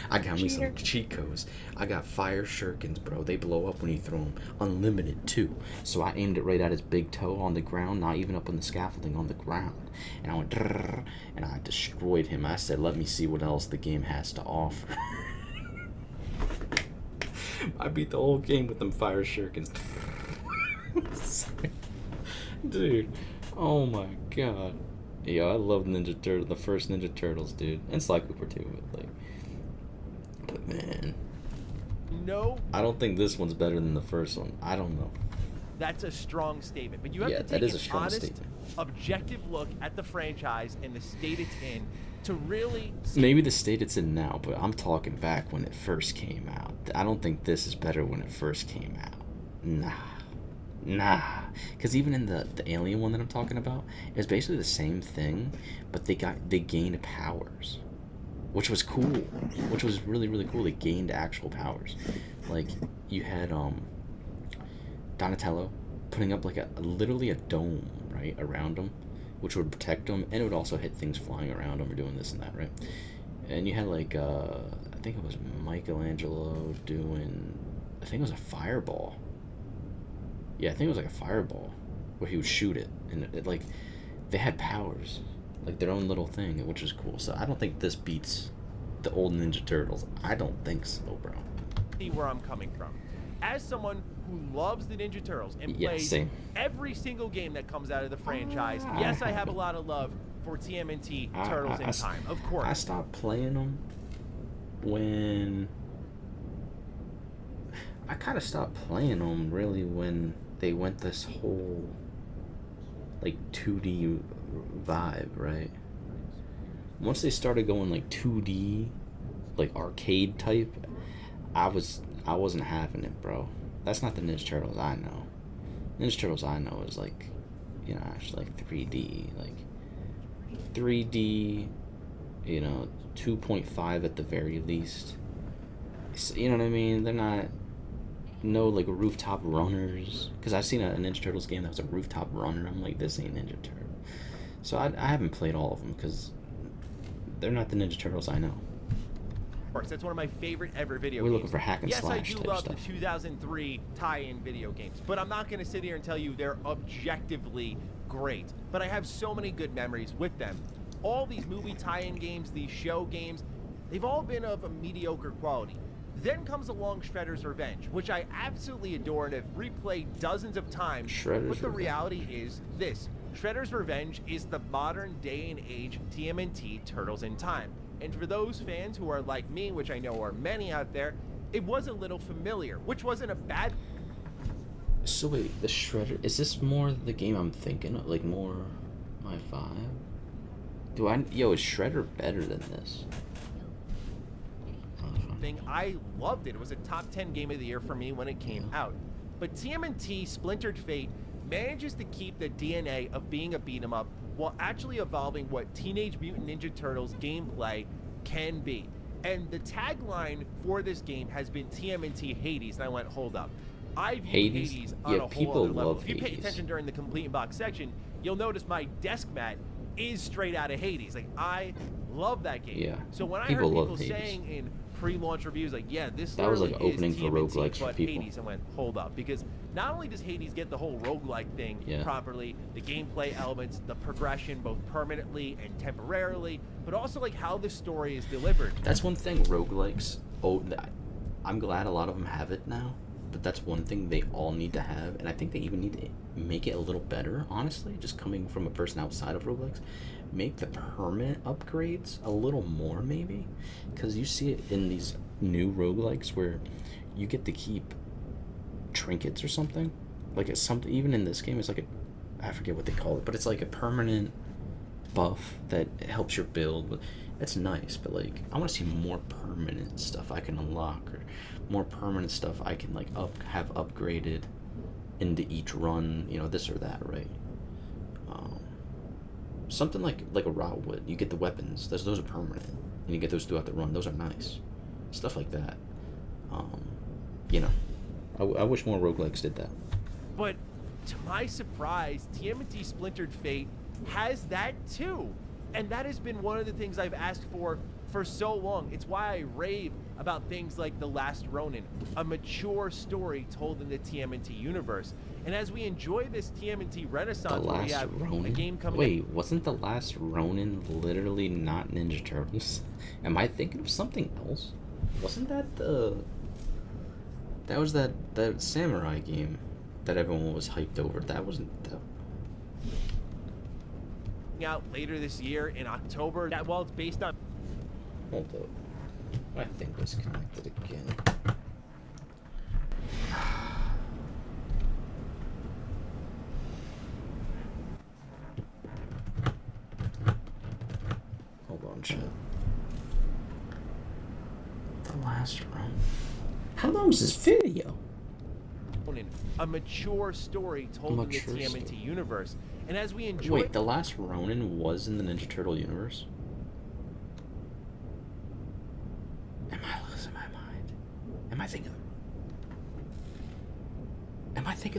Speaker 1: I got me some cheat codes. I got fire shurikens, bro. They blow up when you throw them. Unlimited, too. So I aimed it right at his big toe on the ground, not even up on the scaffolding, on the ground. And I went, drrr, and I destroyed him. I said, let me see what else the game has to offer. I beat the whole game with them fire shurikens. Dude, oh my god. Yo, I love Ninja Turtle, the first Ninja Turtles, dude, and Sly Cooper too. But man,
Speaker 7: No,
Speaker 1: I don't think this one's better than the first one. I don't know.
Speaker 7: that's a strong statement. But you have
Speaker 1: Yeah,
Speaker 7: to
Speaker 1: that
Speaker 7: take
Speaker 1: is a
Speaker 7: an
Speaker 1: strong
Speaker 7: honest,
Speaker 1: statement.
Speaker 7: objective look at the franchise and the state it's in to really see.
Speaker 1: Maybe the state it's in now, but I'm talking back when it first came out. I don't think this is better when it first came out. Nah. Because even in the alien one that I'm talking about, it's basically the same thing, but they gained powers, which was cool. Which was really, really cool. They gained actual powers. Like, you had Donatello putting up like literally a dome, right, around him, which would protect him, and it would also hit things flying around him or doing this and that, right? And you had like I think it was Michelangelo doing, I think it was a fireball. Yeah, I think it was like a fireball where he would shoot it, and it like they had powers, like their own little thing, which is cool. So I don't think this beats the old Ninja Turtles. I don't think so, bro.
Speaker 7: See where I'm coming from. As someone who loves the Ninja Turtles and
Speaker 1: Yeah,
Speaker 7: plays
Speaker 1: same.
Speaker 7: every single game that comes out of the franchise, yes, I have a lot of love for TMNT Turtles in Time, of course.
Speaker 1: I stopped playing them when I kind of stopped playing them really when they went this whole like 2D vibe, right? Once they started going like 2D, like arcade type, I wasn't having it, bro. That's not the Ninja Turtles I know. Ninja Turtles I know is like, you know, actually like 3D, like 3D, you know, 2.5 at the very least. You know what I mean? They're not no like rooftop runners, because I've seen a Ninja Turtles game that was a rooftop runner. I'm like, this ain't Ninja Turtle. So I haven't played all of them because they're not the Ninja Turtles I know.
Speaker 7: Of course, that's one of my favorite ever video
Speaker 1: We're
Speaker 7: games.
Speaker 1: looking for hack and
Speaker 7: yes,
Speaker 1: slash
Speaker 7: I do
Speaker 1: type
Speaker 7: love
Speaker 1: stuff.
Speaker 7: the 2003 tie-in video games, but I'm not going to sit here and tell you they're objectively great. But I have so many good memories with them. All these movie tie-in games, these show games, they've all been of a mediocre quality. Then comes along Shredder's Revenge, which I absolutely adore and have replayed dozens of times.
Speaker 1: Shredder's
Speaker 7: but the
Speaker 1: Revenge.
Speaker 7: reality is this. Shredder's Revenge is the modern day and age TMNT Turtles in Time. And for those fans who are like me, which I know are many out there, it was a little familiar, which wasn't a bad.
Speaker 1: So wait, the Shredder, is this more the game I'm thinking of? Like more my vibe? Yo, is Shredder better than this?
Speaker 7: Thing. I loved it. It was a top 10 game of the year for me when it came out. But TMNT Splintered Fate manages to keep the DNA of being a beat 'em up while actually evolving what Teenage Mutant Ninja Turtles gameplay can be. And the tagline for this game has been TMNT Hades, and I went, hold up. I view Hades on
Speaker 1: Yeah,
Speaker 7: a whole
Speaker 1: people
Speaker 7: other level.
Speaker 1: love
Speaker 7: If you pay
Speaker 1: Hades.
Speaker 7: attention during the complete in box section, you'll notice my desk mat is straight out of Hades. Like, I love that game.
Speaker 1: Yeah,
Speaker 7: So when I
Speaker 1: people
Speaker 7: heard
Speaker 1: love
Speaker 7: people
Speaker 1: Hades.
Speaker 7: saying in pre-launch reviews like, yeah, this
Speaker 1: That was, like,
Speaker 7: literally
Speaker 1: opening
Speaker 7: is
Speaker 1: for
Speaker 7: TMNT,
Speaker 1: roguelikes for
Speaker 7: but
Speaker 1: people.
Speaker 7: Hades, I went, hold up, because not only does Hades get the whole roguelike thing
Speaker 1: Yeah.
Speaker 7: properly, the gameplay elements, the progression both permanently and temporarily, but also like how the story is delivered.
Speaker 1: That's one thing roguelikes. I'm glad a lot of them have it now, but that's one thing they all need to have, and I think they even need to make it a little better, honestly, just coming from a person outside of roguelikes. Make the permanent upgrades a little more, maybe, because you see it in these new roguelikes where you get to keep trinkets or something. Like it's something, even in this game, it's like I forget what they call it, but it's like a permanent buff that helps your build. It's nice, but like I want to see more permanent stuff I can unlock, or more permanent stuff I can like have upgraded into each run, you know, this or that, right? Something like a Rotwood. You get the weapons. Those are permanent, and you get those throughout the run. Those are nice. Stuff like that. You know, I wish more roguelikes did that.
Speaker 7: But to my surprise, TMNT Splintered Fate has that too. And that has been one of the things I've asked for so long. It's why I rave about things like The Last Ronin, a mature story told in the TMNT universe. And as we enjoy this TMNT renaissance,
Speaker 1: The
Speaker 7: where we
Speaker 1: Last
Speaker 7: have
Speaker 1: Ronin?
Speaker 7: a game coming
Speaker 1: Wait, wasn't The Last Ronin literally not Ninja Turtles? Am I thinking of something else? Wasn't that that was that samurai game that everyone was hyped over? That wasn't
Speaker 7: out later this year in October. That, well, it's based on...
Speaker 1: Hold up. I think it's connected again. Hold on, chat. The last run. How long is this video?
Speaker 7: a mature story told in the
Speaker 1: Mature
Speaker 7: TMNT
Speaker 1: story.
Speaker 7: universe. And as we enjoy...
Speaker 1: Wait, the last Ronin was in the Ninja Turtle universe? Am I losing my mind? Am I thinking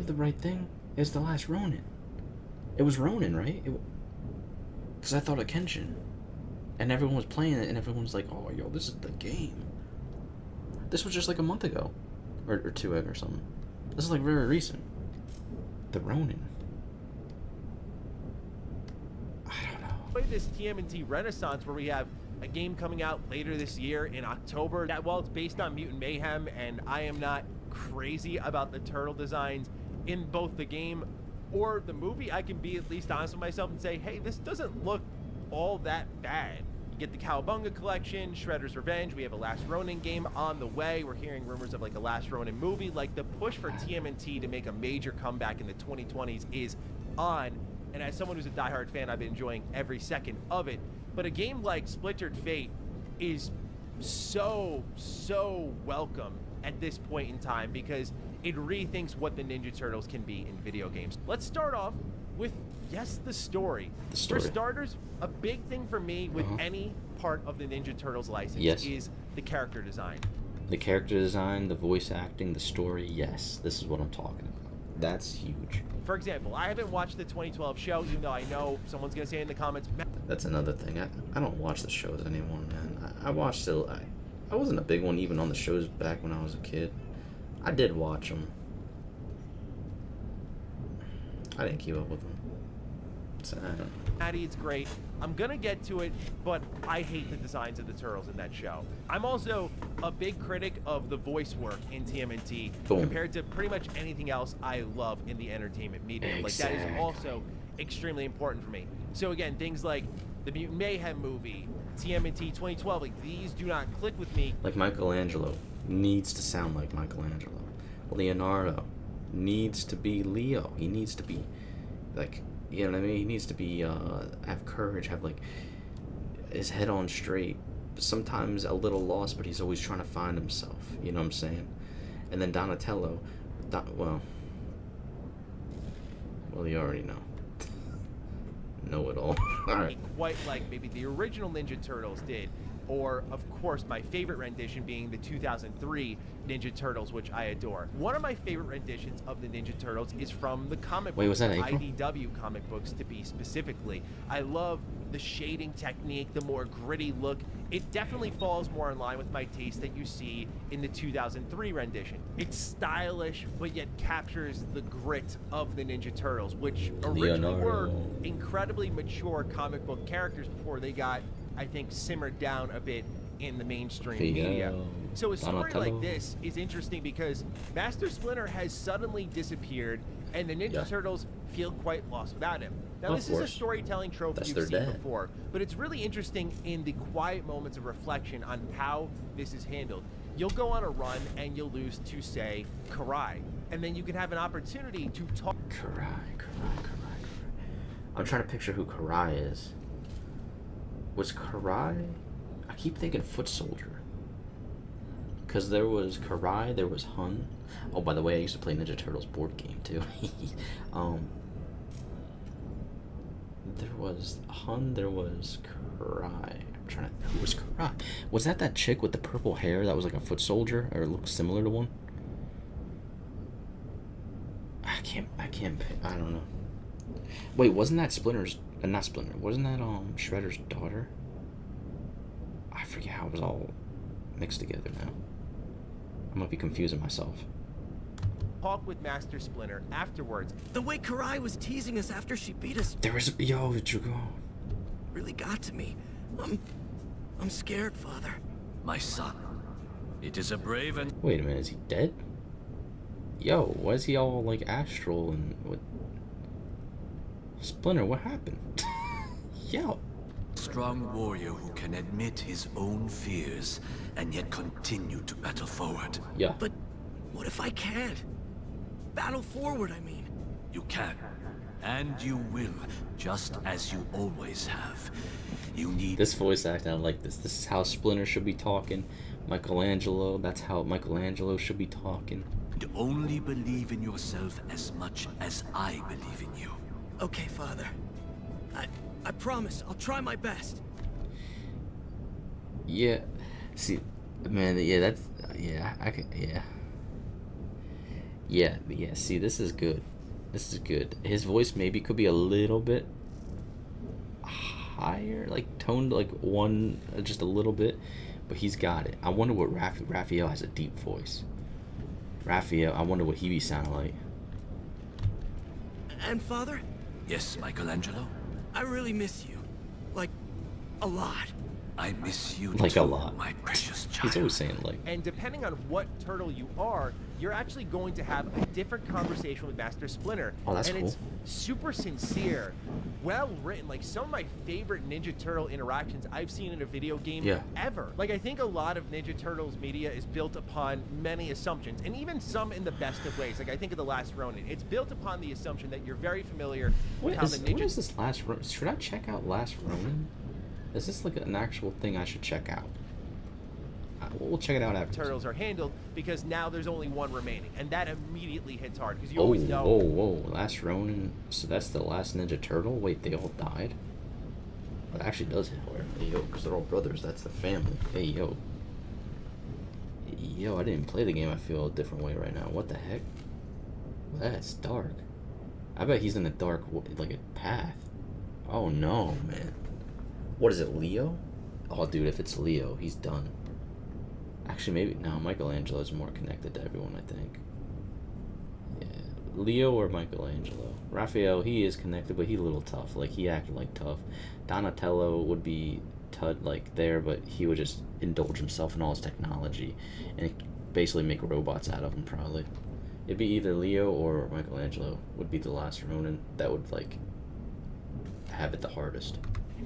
Speaker 1: the right thing? It's the last Ronin. It was Ronin, right? Because I thought of Kenshin. And everyone was playing it, and everyone was like, oh, yo, this is the game. This was just like a month ago. Or 2 or something. This is like very recent. The Ronin. I don't know.
Speaker 7: This TMNT renaissance where we have a game coming out later this year in October that, while it's based on Mutant Mayhem, and I am not crazy about the turtle designs in both the game or the movie, I can be at least honest with myself and say, hey, this doesn't look all that bad. You get the Cowabunga collection, Shredder's Revenge, we have a Last Ronin game on the way, we're hearing rumors of like a Last Ronin movie. Like, the push for TMNT to make a major comeback in the 2020s is on, and as someone who's a diehard fan, I've been enjoying every second of it. But a game like Splintered Fate is so welcome at this point in time because it rethinks what the Ninja Turtles can be in video games. Let's start off with, yes, the story. For starters, a big thing for me with any part of the Ninja Turtles license is the character design.
Speaker 1: The character design, the voice acting, the story, yes. This is what I'm talking about. That's huge.
Speaker 7: For example, I haven't watched the 2012 show, even though I know someone's going to say in the comments...
Speaker 1: That's another thing. I don't watch the shows anymore, man. I watched it. I wasn't a big one even on the shows back when I was a kid. I did watch them. I didn't keep up with them. So, I don't know.
Speaker 7: Maddie, it's great. I'm gonna get to it, but I hate the designs of the turtles in that show. I'm also a big critic of the voice work in TMNT compared to pretty much anything else I love in the entertainment medium. Like, that is also extremely important for me. So again, things like the Mutant Mayhem movie, TMNT 2012, like, these do not click with me.
Speaker 1: Like Michelangelo needs to sound like Michelangelo. Leonardo needs to be Leo. He needs to be like, you know what I mean? He needs to be have courage, have like his head on straight. Sometimes a little lost, but he's always trying to find himself. You know what I'm saying? And then Donatello, well, you already know. Know it all. All right.
Speaker 7: Quite like maybe the original Ninja Turtles did, or of course my favorite rendition being the 2003 Ninja Turtles, which I adore. One of my favorite renditions of the Ninja Turtles is from the comic books,
Speaker 1: was that April?
Speaker 7: IDW comic books to be specifically. I love the shading technique, the more gritty look. It definitely falls more in line with my taste that you see in the 2003 rendition. It's stylish, but yet captures the grit of the Ninja Turtles, which originally were incredibly mature comic book characters before they got, I think, simmered down a bit in the mainstream media. So a story like this is interesting because Master Splinter has suddenly disappeared and the Ninja Turtles feel quite lost without him. Now, this is a storytelling trope you've seen before, but it's really interesting in the quiet moments of reflection on how this is handled. You'll go on a run and you'll lose to, say, Karai, and then you can have an opportunity to talk.
Speaker 1: Karai. I'm trying to picture who Karai is. Was Karai? I keep thinking Foot Soldier. Because there was Karai, there was Hun. Oh, by the way, I used to play Ninja Turtles board game too. There was Hun, there was Karai. I'm trying to. Who was Karai? Was that chick with the purple hair that was like a Foot Soldier, or looked similar to one? I can't. I don't know. Wait, wasn't that Splinter's? Not Splinter. Wasn't that Shredder's daughter? I forget how it was all mixed together now. I might be confusing myself.
Speaker 7: Talk with Master Splinter afterwards.
Speaker 8: The way Karai was teasing us after she beat us.
Speaker 1: There was Drago.
Speaker 8: Really got to me. I'm scared, Father.
Speaker 9: My son, it is a brave and...
Speaker 1: Wait a minute, is he dead? Yo, why is he all like astral and what? Splinter, what happened? Yeah.
Speaker 9: Strong warrior who can admit his own fears and yet continue to battle forward.
Speaker 1: Yeah.
Speaker 8: But what if I can't? Battle forward, I mean.
Speaker 9: You can. And you will, just as you always have. You need
Speaker 1: This voice acting, I like this. This is how Splinter should be talking. Michelangelo, that's how Michelangelo should be talking.
Speaker 9: to only believe in yourself as much as I believe in you.
Speaker 8: Okay, Father. I promise, I'll try my best.
Speaker 1: Yeah. See, man, yeah, that's, yeah, I can, yeah. Yeah, see, this is good. This is good. His voice maybe could be a little bit higher, like toned like one, just a little bit, but he's got it. I wonder what Raphael has a deep voice. Raphael, I wonder what he be sounding like.
Speaker 8: And Father,
Speaker 9: Yes, Michelangelo?
Speaker 8: I really miss you. Like, a lot.
Speaker 9: I miss you
Speaker 1: Like
Speaker 9: too,
Speaker 1: a lot.
Speaker 9: my precious child.
Speaker 1: He's always saying like.
Speaker 7: And depending on what turtle you are, you're actually going to have a different conversation with Master Splinter.
Speaker 1: Oh, that's
Speaker 7: and
Speaker 1: cool.
Speaker 7: it's super sincere, well written. Like some of my favorite Ninja Turtle interactions I've seen in a video game ever. Like I think a lot of Ninja Turtles media is built upon many assumptions, and even some in the best of ways. Like I think of The Last Ronin. It's built upon the assumption that you're very familiar with how the Ninja...
Speaker 1: What is this Last Ronin? Should I check out Last Ronin? Is this like an actual thing I should check out? We'll check it out after.
Speaker 7: Turtles are handled, because now there's only one remaining, and that immediately hits hard because you
Speaker 1: Oh,
Speaker 7: always know.
Speaker 1: whoa. Last Ronin. So that's the last Ninja Turtle? Wait, they all died? It actually does hit hard. Hey, yo, because they're all brothers. That's the family. Hey, yo. Yo, I didn't play the game. I feel a different way right now. What the heck? That's dark. I bet he's in a dark, like a path. Oh, no, man. What is it, Leo? Oh, dude, if it's Leo, he's done. Actually, maybe... No, Michelangelo's more connected to everyone, I think. Yeah. Leo or Michelangelo? Raphael, he is connected, but he's a little tough. Like, he acted like tough. Donatello would be like there, but he would just indulge himself in all his technology and basically make robots out of him, probably. It'd be either Leo or Michelangelo would be the last Ronin that would, like, have it the hardest.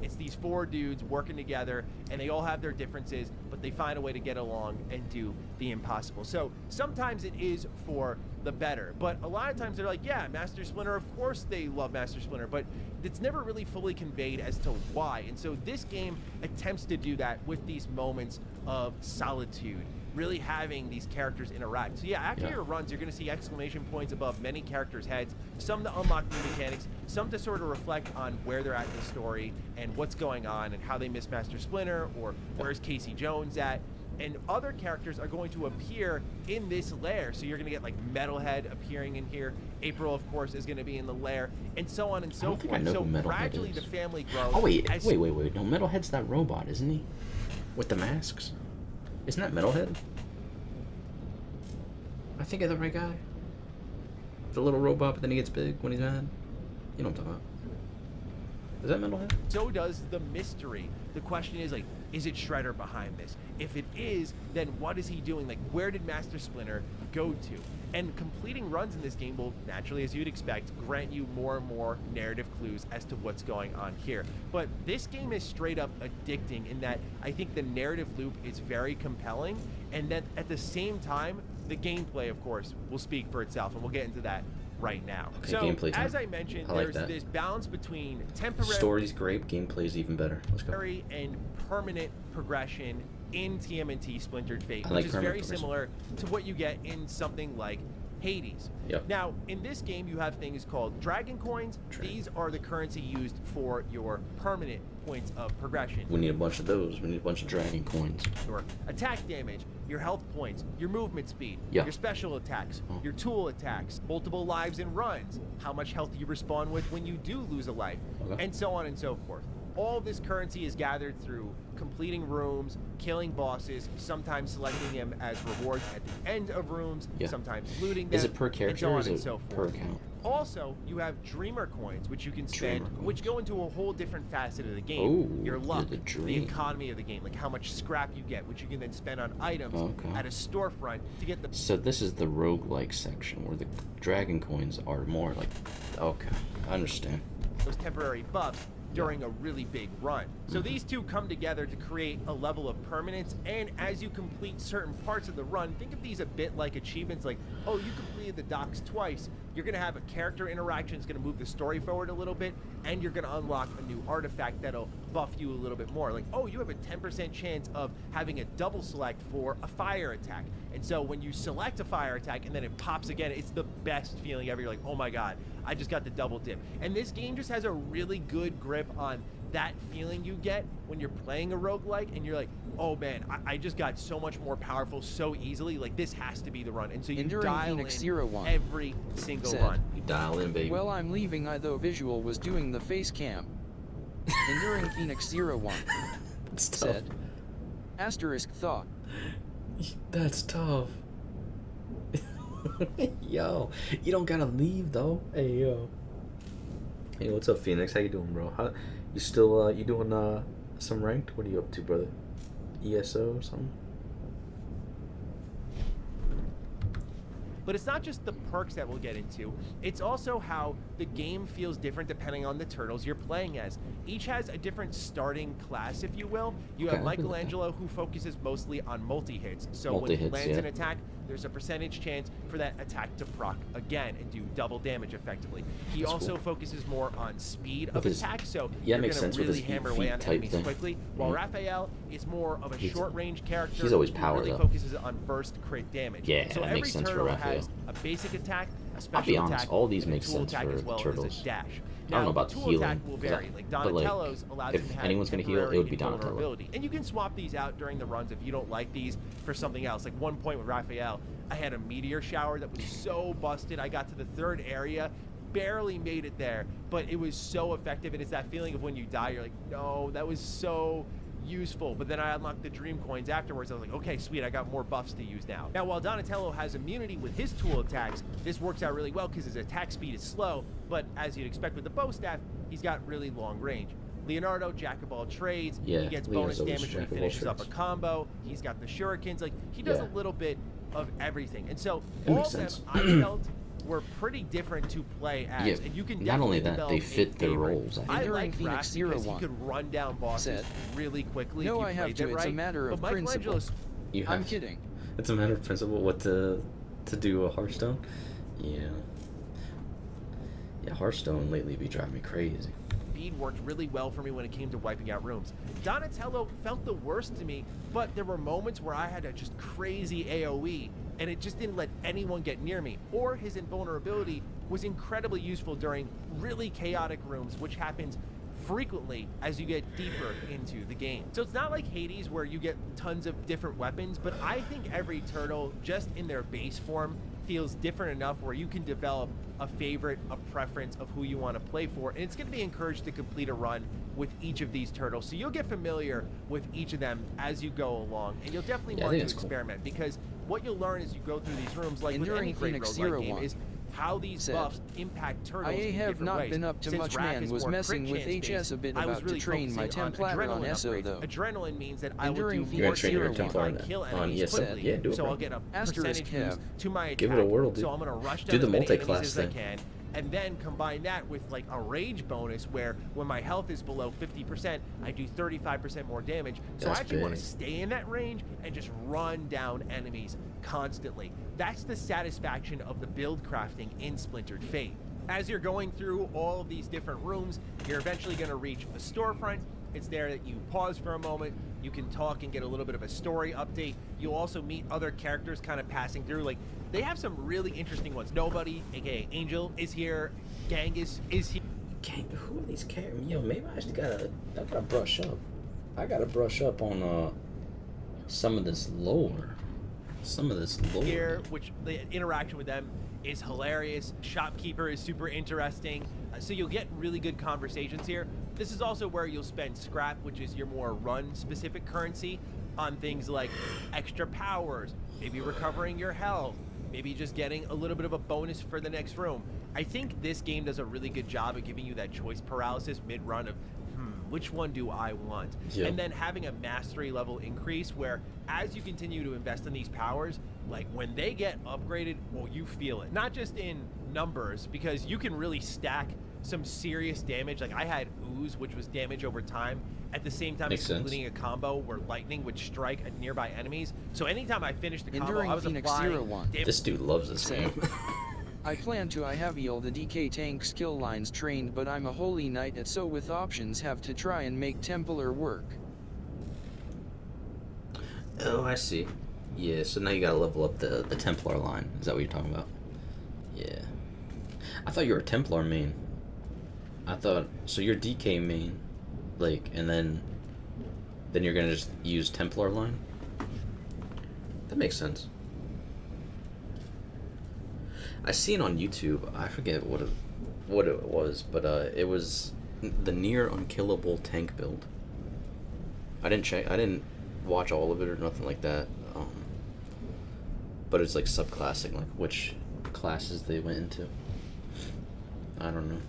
Speaker 7: It's these four dudes working together, and they all have their differences, but they find a way to get along and do the impossible. So sometimes it is for the better, but a lot of times they're like, yeah, Master Splinter, of course they love Master Splinter, but it's never really fully conveyed as to why. And so this game attempts to do that with these moments of solitude, really having these characters interact. So yeah, after your runs, you're going to see exclamation points above many characters' heads, some to unlock new mechanics, some to sort of reflect on where they're at in the story and what's going on and how they miss Master Splinter, or where's Casey Jones at. And other characters are going to appear in this lair. So you're going to get like Metalhead appearing in here. April, of course, is going to be in the lair, and so on and so forth.
Speaker 1: I know
Speaker 7: So
Speaker 1: who Metalhead
Speaker 7: gradually
Speaker 1: is.
Speaker 7: the family grows.
Speaker 1: Oh, wait.
Speaker 7: as-
Speaker 1: No, Metalhead's that robot, isn't he? With the masks? Isn't that Metalhead? I think of the right guy. The little robot, but then he gets big when he's mad. You know what I'm talking about. Is that Metalhead?
Speaker 7: So does the mystery. The question is, like, is it Shredder behind this? If it is, then what is he doing? Like, where did Master Splinter go to? And completing runs in this game will, naturally, as you'd expect, grant you more and more narrative clues as to what's going on here. But this game is straight up addicting in that I think the narrative loop is very compelling, and that at the same time, the gameplay, of course, will speak for itself, and we'll get into that right now.
Speaker 1: Okay,
Speaker 7: so,
Speaker 1: gameplay time.
Speaker 7: as I mentioned,
Speaker 1: I like
Speaker 7: there's
Speaker 1: that.
Speaker 7: this balance between temporary
Speaker 1: Story's great, gameplay's even better. Let's go.
Speaker 7: and permanent progression in TMNT Splintered Fate,
Speaker 1: I
Speaker 7: which
Speaker 1: like
Speaker 7: is
Speaker 1: permanent
Speaker 7: very
Speaker 1: progression.
Speaker 7: similar to what you get in something like Hades.
Speaker 1: Yep.
Speaker 7: Now, in this game, you have things called Dragon Coins. These are the currency used for your permanent points of progression.
Speaker 1: We need a bunch of those. We need a bunch of dragon coins.
Speaker 7: Your attack damage, your health points, your movement speed,
Speaker 1: Yeah.
Speaker 7: your special attacks,
Speaker 1: Oh.
Speaker 7: your tool attacks, multiple lives and runs, how much health you respawn with when you do lose a life,
Speaker 1: Okay.
Speaker 7: and so on and so forth. All this currency is gathered through completing rooms, killing bosses, sometimes selecting them as rewards at the end of rooms,
Speaker 1: Yeah.
Speaker 7: sometimes looting them,
Speaker 1: Is it per
Speaker 7: and
Speaker 1: character
Speaker 7: so
Speaker 1: or
Speaker 7: on
Speaker 1: is
Speaker 7: and
Speaker 1: it
Speaker 7: so
Speaker 1: per
Speaker 7: forth.
Speaker 1: account?
Speaker 7: Also, you have Dreamer Coins, which you can spend,
Speaker 1: Dreamer
Speaker 7: which
Speaker 1: coins.
Speaker 7: go into a whole different facet of the game.
Speaker 1: Ooh,
Speaker 7: Your luck,
Speaker 1: the
Speaker 7: the
Speaker 1: dream.
Speaker 7: economy of the game, like how much scrap you get, which you can then spend on items
Speaker 1: Okay.
Speaker 7: at a storefront to get the
Speaker 1: So this is the roguelike section where the dragon coins are more like... Okay, I understand.
Speaker 7: those temporary buffs. during a really big run. So these two come together to create a level of permanence, and as you complete certain parts of the run, think of these a bit like achievements, like, oh, you completed the docks twice, you're gonna have a character interaction, it's gonna move the story forward a little bit, and you're gonna unlock a new artifact that'll buff you a little bit more. Like, oh, you have a 10% chance of having a double select for a fire attack. And so when you select a fire attack and then it pops again, it's the best feeling ever. You're like, oh my God, I just got the double dip. And this game just has a really good grip on that feeling you get when you're playing a roguelike and you're like, oh man, I just got so much more powerful so easily. Like, this has to be the run. And so you
Speaker 4: Enduring
Speaker 7: dial
Speaker 4: Phoenix
Speaker 7: in
Speaker 4: 01
Speaker 7: every single
Speaker 4: said,
Speaker 7: run.
Speaker 1: You dial in, baby.
Speaker 4: Well, I'm leaving, though visual was doing the face cam. Enduring Phoenix 01
Speaker 1: It's tough.
Speaker 4: said, asterisk thought.
Speaker 1: That's tough. Yo, you don't gotta leave though. Hey yo. Hey, what's up, Phoenix? How you doing, bro? You still you doing some ranked? What are you up to, brother? ESO or something?
Speaker 7: But it's not just the perks that we'll get into, it's also how the game feels different depending on the turtles you're playing as. Each has a different starting class, if you will. You have
Speaker 1: Okay.
Speaker 7: Michelangelo, who focuses mostly on multi-hits. So when
Speaker 1: Multi-hits,
Speaker 7: he lands
Speaker 1: yeah.
Speaker 7: an attack, there's a percentage chance for that attack to proc again and do double damage effectively. He
Speaker 1: That's
Speaker 7: also
Speaker 1: cool.
Speaker 7: focuses more on speed
Speaker 1: With
Speaker 7: of
Speaker 1: his-
Speaker 7: attack, so
Speaker 1: yeah, it
Speaker 7: you're
Speaker 1: makes
Speaker 7: gonna
Speaker 1: sense with
Speaker 7: really
Speaker 1: his
Speaker 7: hammer
Speaker 1: feet
Speaker 7: away on
Speaker 1: type
Speaker 7: enemies
Speaker 1: thing.
Speaker 7: quickly, while
Speaker 1: Mhm.
Speaker 7: Raphael is more of a
Speaker 1: He's-
Speaker 7: short-range character.
Speaker 1: he's always
Speaker 7: who
Speaker 1: powered
Speaker 7: really
Speaker 1: up.
Speaker 7: focuses on burst crit damage.
Speaker 1: Yeah,
Speaker 7: so
Speaker 1: that
Speaker 7: every
Speaker 1: makes sense for
Speaker 7: turtle
Speaker 1: Raphael.
Speaker 7: has a basic attack, a
Speaker 1: I'll
Speaker 7: special
Speaker 1: be honest,
Speaker 7: attack,
Speaker 1: all these
Speaker 7: and a
Speaker 1: make
Speaker 7: tool
Speaker 1: sense
Speaker 7: attack
Speaker 1: for
Speaker 7: as well
Speaker 1: turtles.
Speaker 7: as a dash.
Speaker 1: I don't know about
Speaker 7: tool
Speaker 1: healing,
Speaker 7: attack will
Speaker 1: 'cause
Speaker 7: vary. Like
Speaker 1: but, like,
Speaker 7: Donatello's allows
Speaker 1: if
Speaker 7: him to have
Speaker 1: anyone's gonna heal, it
Speaker 7: temporary
Speaker 1: would be Donatello.
Speaker 7: invulnerability. And you can swap these out during the runs if you don't like these for something else. Like one point with Raphael, I had a meteor shower that was so busted. I got to the third area, barely made it there, but it was so effective. And it's that feeling of when you die, you're like, no, that was so useful. But then I unlocked the dream coins afterwards. I was like, okay, sweet, I got more buffs to use now. Now, while Donatello has immunity with his tool attacks, this works out really well because his attack speed is slow, but as you'd expect with the bow staff, he's got really long range. Leonardo, jack of all trades.
Speaker 1: Yeah,
Speaker 7: He gets
Speaker 1: Leo's
Speaker 7: bonus
Speaker 1: always
Speaker 7: damage when
Speaker 1: jack
Speaker 7: he
Speaker 1: of all
Speaker 7: finishes up a
Speaker 1: trades.
Speaker 7: combo. He's got the shurikens. Like, he does
Speaker 1: Yeah.
Speaker 7: a little bit of everything. And so
Speaker 1: That
Speaker 7: all
Speaker 1: makes
Speaker 7: of them,
Speaker 1: sense.
Speaker 7: I felt, were pretty different to play as.
Speaker 1: Yeah,
Speaker 7: And you can
Speaker 1: not only
Speaker 7: definitely
Speaker 1: that, they
Speaker 7: develop a
Speaker 1: fit their
Speaker 7: favorite.
Speaker 1: roles, I think.
Speaker 7: I
Speaker 4: Enduring
Speaker 7: like
Speaker 4: Phoenix
Speaker 7: Raph because he
Speaker 4: 01
Speaker 7: could run down bosses
Speaker 4: said,
Speaker 7: really quickly
Speaker 4: "No,
Speaker 7: if you
Speaker 4: I have
Speaker 7: played
Speaker 4: to.
Speaker 7: it
Speaker 4: It's a
Speaker 7: right.
Speaker 4: matter of
Speaker 7: but Michelangelo's
Speaker 1: You
Speaker 4: I'm
Speaker 1: have
Speaker 4: kidding.
Speaker 1: It's a matter of principle what to do a Hearthstone. Yeah. Yeah, Hearthstone lately be driving me crazy.
Speaker 7: speed worked really well for me when it came to wiping out rooms. Donatello felt the worst to me, but there were moments where I had a just crazy AoE, and it just didn't let anyone get near me. Or his invulnerability was incredibly useful during really chaotic rooms, which happens frequently as you get deeper into the game. So it's not like Hades where you get tons of different weapons, but I think every turtle, just in their base form, feels different enough where you can develop a favorite, a preference of who you want to play for, and it's going to be encouraged to complete a run with each of these turtles. So you'll get familiar with each of them as you go along, and you'll definitely
Speaker 1: Yeah, I
Speaker 7: want
Speaker 1: think
Speaker 7: to
Speaker 1: it's cool.
Speaker 7: experiment, because what you'll learn as you go through these rooms, like with
Speaker 4: Enduring
Speaker 7: any great
Speaker 4: Phoenix
Speaker 7: roguelike game,
Speaker 4: 01
Speaker 7: is how these
Speaker 4: said,
Speaker 7: buffs impact turtles
Speaker 4: I
Speaker 7: in
Speaker 4: have
Speaker 7: different
Speaker 4: not
Speaker 7: ways.
Speaker 4: been up to
Speaker 7: Since
Speaker 4: much,
Speaker 7: Raph
Speaker 4: man
Speaker 7: is
Speaker 4: was
Speaker 7: more
Speaker 4: messing
Speaker 7: crit
Speaker 4: with
Speaker 7: chance
Speaker 4: HS a
Speaker 7: based,
Speaker 4: bit
Speaker 7: I was
Speaker 4: about
Speaker 7: really
Speaker 4: to train my
Speaker 7: focusing on
Speaker 4: Templar on
Speaker 7: adrenaline
Speaker 4: ESO
Speaker 7: upgrades.
Speaker 4: though.
Speaker 7: Adrenaline means that I will
Speaker 4: Enduring
Speaker 7: do
Speaker 4: Phoenix
Speaker 7: more
Speaker 1: train your
Speaker 7: damage
Speaker 1: Templar
Speaker 7: and kill
Speaker 1: on
Speaker 7: enemies
Speaker 1: ESO.
Speaker 7: quickly.
Speaker 1: Yeah, do it,
Speaker 7: so
Speaker 1: bro.
Speaker 7: I'll get a
Speaker 4: Asterisk
Speaker 7: percentage boost
Speaker 4: have.
Speaker 7: to my attack.
Speaker 1: Give it a whirl, dude.
Speaker 7: So I'm gonna rush
Speaker 1: Do
Speaker 7: down
Speaker 1: the
Speaker 7: as many enemies
Speaker 1: multi-class
Speaker 7: as I
Speaker 1: thing.
Speaker 7: can, and then combine that with like a rage bonus where when my health is below 50%, I do 35% more damage. So
Speaker 1: That's
Speaker 7: I actually want to
Speaker 1: big.
Speaker 7: stay in that range and just run down enemies constantly. That's the satisfaction of the build crafting in Splintered Fate. As you're going through all of these different rooms, you're eventually going to reach a storefront. It's there that you pause for a moment, you can talk and get a little bit of a story update. You'll also meet other characters kind of passing through. Like, they have some really interesting ones. Nobody, aka Angel, is here. Genghis is here.
Speaker 1: Who are these characters? Yo, maybe I gotta brush up. I gotta brush up on some of this lore.
Speaker 7: Here, which the interaction with them is hilarious. Shopkeeper is super interesting. So you'll get really good conversations here. This is also where you'll spend scrap, which is your more run-specific currency, on things like extra powers, maybe recovering your health, maybe just getting a little bit of a bonus for the next room. I think this game does a really good job of giving you that choice paralysis mid-run of, which one do I want?
Speaker 1: Yep.
Speaker 7: And then having a mastery level increase where as you continue to invest in these powers, like when they get upgraded, well, you feel it. Not just in numbers, because you can really stack some serious damage. Like I had ooze, which was damage over time, at the same time
Speaker 1: Makes
Speaker 7: as
Speaker 1: sense.
Speaker 7: completing a combo where lightning would strike at nearby enemies. So anytime I finished the combo,
Speaker 4: Enduring
Speaker 7: I was
Speaker 4: Phoenix
Speaker 7: applying
Speaker 4: 01.
Speaker 7: damage.
Speaker 1: This dude loves this
Speaker 4: Said,
Speaker 1: game.
Speaker 4: I plan to have all the DK tank skill lines trained, but I'm a holy knight at so with options have to try and make Templar work.
Speaker 1: Oh, I see. Yeah, so now you gotta level up the Templar line. Is that what you're talking about? Yeah. I thought you were a Templar main. I thought, so you're DK main, like, and then you're gonna just use Templar line? That makes sense. I seen on YouTube, I forget what it was, but it was the near unkillable tank build. I didn't watch all of it or nothing like that. But it's like subclassing, like which classes they went into. I don't know.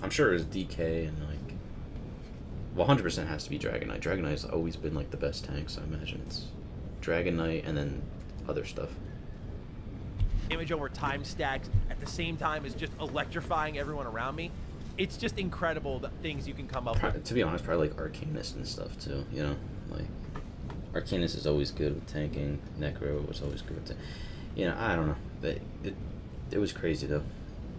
Speaker 1: I'm sure it was DK and like, well, 100% has to be Dragon Knight. Dragon Knight's always been like the best tank, so I imagine it's Dragon Knight and then other stuff.
Speaker 7: Damage over time stacks at the same time as just electrifying everyone around me. It's just incredible the things you can come up with.
Speaker 1: To be honest, probably like Arcanist and stuff too, you know? Like, Arcanist is always good with tanking. Necro was always good with tanking. You know, I don't know. But it was crazy though.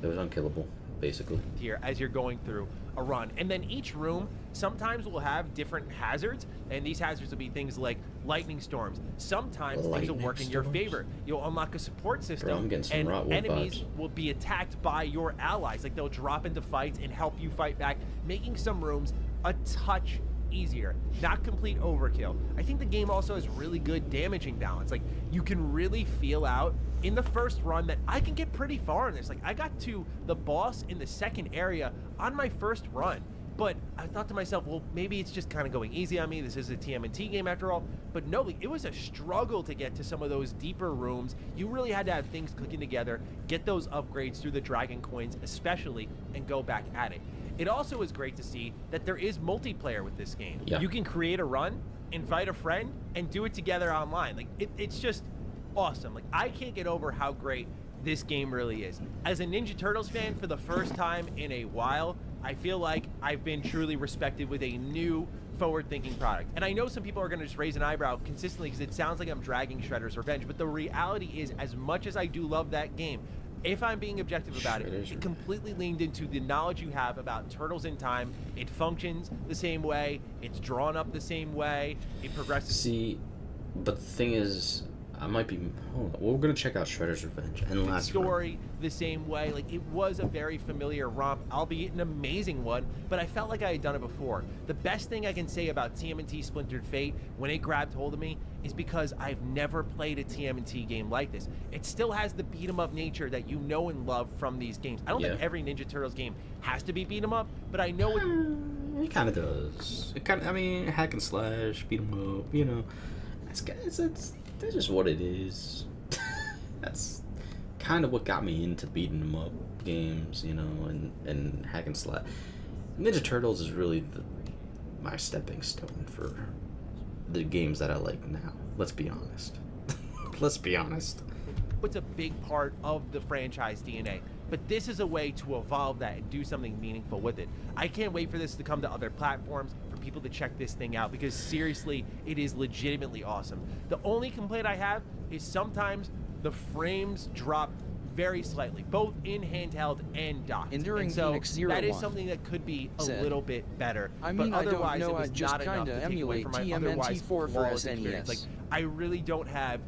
Speaker 1: It was unkillable, basically.
Speaker 7: Here as you're going through a run, and then each room sometimes will have different hazards, and these hazards will be things like lightning storms. Sometimes things will work in your
Speaker 1: Lightning
Speaker 7: favor. You'll unlock a support system,
Speaker 1: I'm getting some
Speaker 7: and
Speaker 1: Rotwolf
Speaker 7: enemies
Speaker 1: vibes.
Speaker 7: will be attacked by your allies. Like they'll drop into fights and help you fight back, making some rooms a touch easier. Not complete overkill. I think the game also has really good damaging balance. Like you can really feel out in the first run that I can get pretty far in this. Like I got to the boss in the second area on my first run, but I thought to myself, well, maybe it's just kind of going easy on me. This is a TMNT game after all. But no, like, it was a struggle to get to some of those deeper rooms. You really had to have things clicking together, get those upgrades through the Dragon Coins especially, and go back at it. It also is great to see that there is multiplayer with this game.
Speaker 1: Yeah.
Speaker 7: You can create a run, invite a friend, and do it together online. Like it's just awesome. Like I can't get over how great this game really is. As a Ninja Turtles fan for the first time in a while, I feel like I've been truly respected with a new forward-thinking product. And I know some people are going to just raise an eyebrow consistently because it sounds like I'm dragging Shredder's Revenge, but the reality is, as much as I do love that game, if I'm being objective about it completely leaned into the knowledge you have about Turtles in Time. It functions the same way, it's drawn up the same way, it progresses.
Speaker 1: See, but the thing is, I might be. Hold on. Well, we're gonna check out Shredder's Revenge and
Speaker 7: The
Speaker 1: last run.
Speaker 7: story the same way. Like it was a very familiar romp, albeit an amazing one, but I felt like I had done it before. The best thing I can say about TMNT Splintered Fate when it grabbed hold of me is because I've never played a TMNT game like this. It still has the beat 'em up nature that you know and love from these games. I don't think every Ninja Turtles game has to be beat 'em up, but I know it.
Speaker 1: It kind of does. It kind of. I mean, hack and slash, beat 'em up. You know, it's that's just what it is. That's kind of what got me into beating 'em up games, you know, and hack and slash. Ninja Turtles is really my stepping stone for the games that I like now. Let's be honest. Let's be honest.
Speaker 7: It's a big part of the franchise DNA, but this is a way to evolve that and do something meaningful with it. I can't wait for this to come to other platforms, for people to check this thing out, because seriously, it is legitimately awesome. The only complaint I have is sometimes the frames drop very slightly, both in handheld and docked.
Speaker 4: Enduring
Speaker 7: and so
Speaker 4: Phoenix
Speaker 7: that is
Speaker 4: 01
Speaker 7: something that could be a
Speaker 4: said,
Speaker 7: little bit better.
Speaker 4: I mean,
Speaker 7: but
Speaker 4: I don't
Speaker 7: otherwise,
Speaker 4: know,
Speaker 7: it was
Speaker 4: I'd just
Speaker 7: not enough
Speaker 4: kinda
Speaker 7: to take away
Speaker 4: emulate
Speaker 7: from my
Speaker 4: TMNT4
Speaker 7: otherwise
Speaker 4: for
Speaker 7: flawless
Speaker 4: SNES.
Speaker 7: experience. Like, I really don't have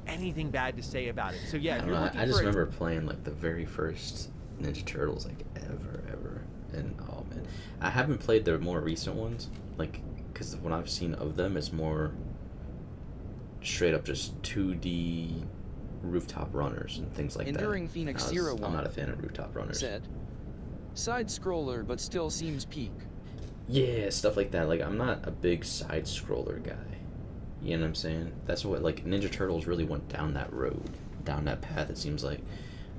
Speaker 7: anything bad to say about it. So yeah, if you're looking
Speaker 1: I just
Speaker 7: for a
Speaker 1: remember playing like the very first Ninja Turtles, like ever, and oh man, I haven't played the more recent ones, like, because what I've seen of them is more straight up just 2D rooftop runners and things like
Speaker 4: Enduring
Speaker 1: that.
Speaker 4: Phoenix
Speaker 1: I'm
Speaker 4: 01
Speaker 1: not a fan of rooftop runners.
Speaker 4: said, side scroller but still seems peak.
Speaker 1: Yeah, stuff like that. Like, I'm not a big side scroller guy. You know what I'm saying? That's what, like, Ninja Turtles really went down that road, down that path, it seems like.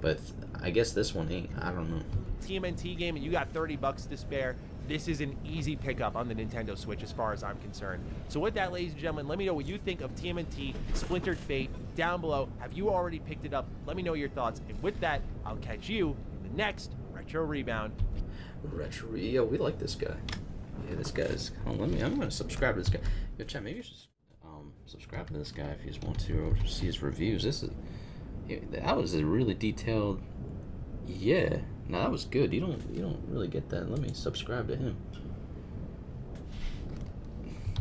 Speaker 1: But I guess this one ain't. I don't know.
Speaker 7: TMNT game and you got $30 to spare, this is an easy pickup on the Nintendo Switch as far as I'm concerned. So with that, ladies and gentlemen, let me know what you think of TMNT Splintered Fate down below. Have you already picked it up? Let me know your thoughts. And with that, I'll catch you in the next Retro Rebound.
Speaker 1: Retro. Yeah, we like this guy. Yeah, this guy's. Hold on, I'm gonna subscribe to this guy. Yo, chat. Maybe you should subscribe to this guy if you just want to, or see his reviews. That was a really detailed. Yeah. No, that was good. You don't really get that. Let me subscribe to him.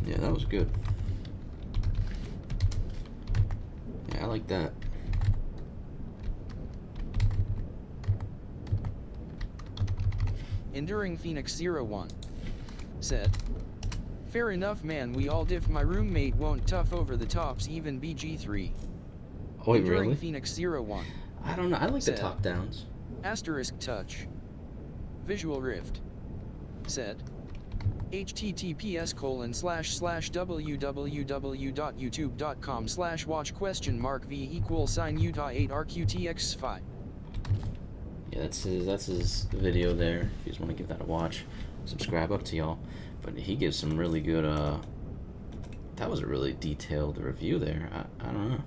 Speaker 1: Yeah, that was good. Yeah, I like that.
Speaker 4: Enduring Phoenix 01 said, "Fair enough, man. We all diff. My roommate won't tough over the tops, even BG3.
Speaker 1: Oh, wait,
Speaker 4: Enduring
Speaker 1: really?
Speaker 4: Phoenix 01
Speaker 1: I don't know. I like the
Speaker 4: said,
Speaker 1: top downs.
Speaker 4: Asterisk touch. Visual Rift said, https://www.youtube.com/watch?v=sign utah8rqtx5.
Speaker 1: Yeah, that's his video there. If you just want to give that a watch, subscribe. Up to y'all. But he gives some really good. That was a really detailed review there. I don't know.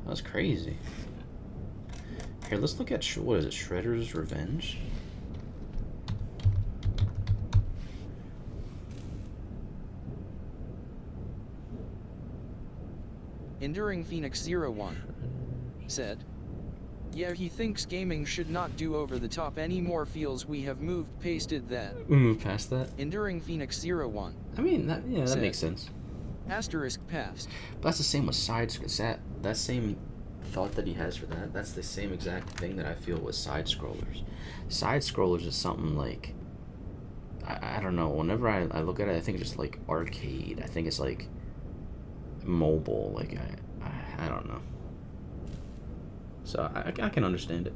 Speaker 1: That was crazy. Here, let's look at what is it? Shredder's Revenge.
Speaker 4: Enduring Phoenix 01 said, "Yeah, he thinks gaming should not do over the top anymore. Feels we have pasted that."
Speaker 1: We moved past that.
Speaker 4: Enduring Phoenix 01
Speaker 1: I mean, that
Speaker 4: said,
Speaker 1: makes sense.
Speaker 4: Asterisk past.
Speaker 1: But that's the same with that same thought that he has for that. That's the same exact thing that I feel with side scrollers. Side scrollers is something like I don't know. Whenever I look at it, I think it's just like arcade. I think it's like mobile. Like I don't know. So I can understand it.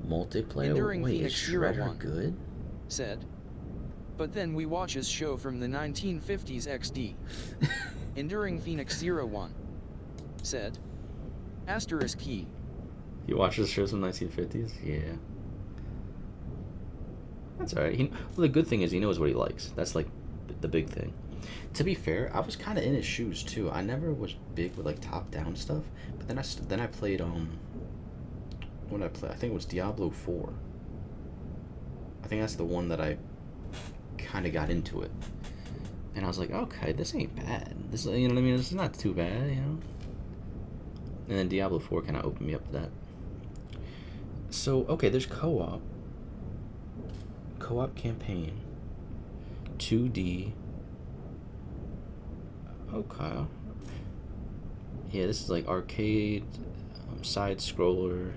Speaker 1: Multiplayer.
Speaker 4: Enduring
Speaker 1: Wait, is
Speaker 4: Phoenix
Speaker 1: Shredder
Speaker 4: 01
Speaker 1: good?
Speaker 4: said, "But then we watch his show from the 1950s XD." Enduring Phoenix 01 said, asterisk he.
Speaker 1: You watch the shows from 1950s? Yeah. That's alright. Well, the good thing is he knows what he likes. That's like the big thing. To be fair, I was kind of in his shoes too. I never was big with like top-down stuff, but then I played what did I play? I think it was Diablo 4. I think that's the one that I kind of got into it, and I was like, okay, this ain't bad. This, you know what I mean? This is not too bad, you know. And then Diablo 4 kind of opened me up to that. So okay, there's co-op campaign, 2D. Okay. Yeah, this is like arcade, side scroller,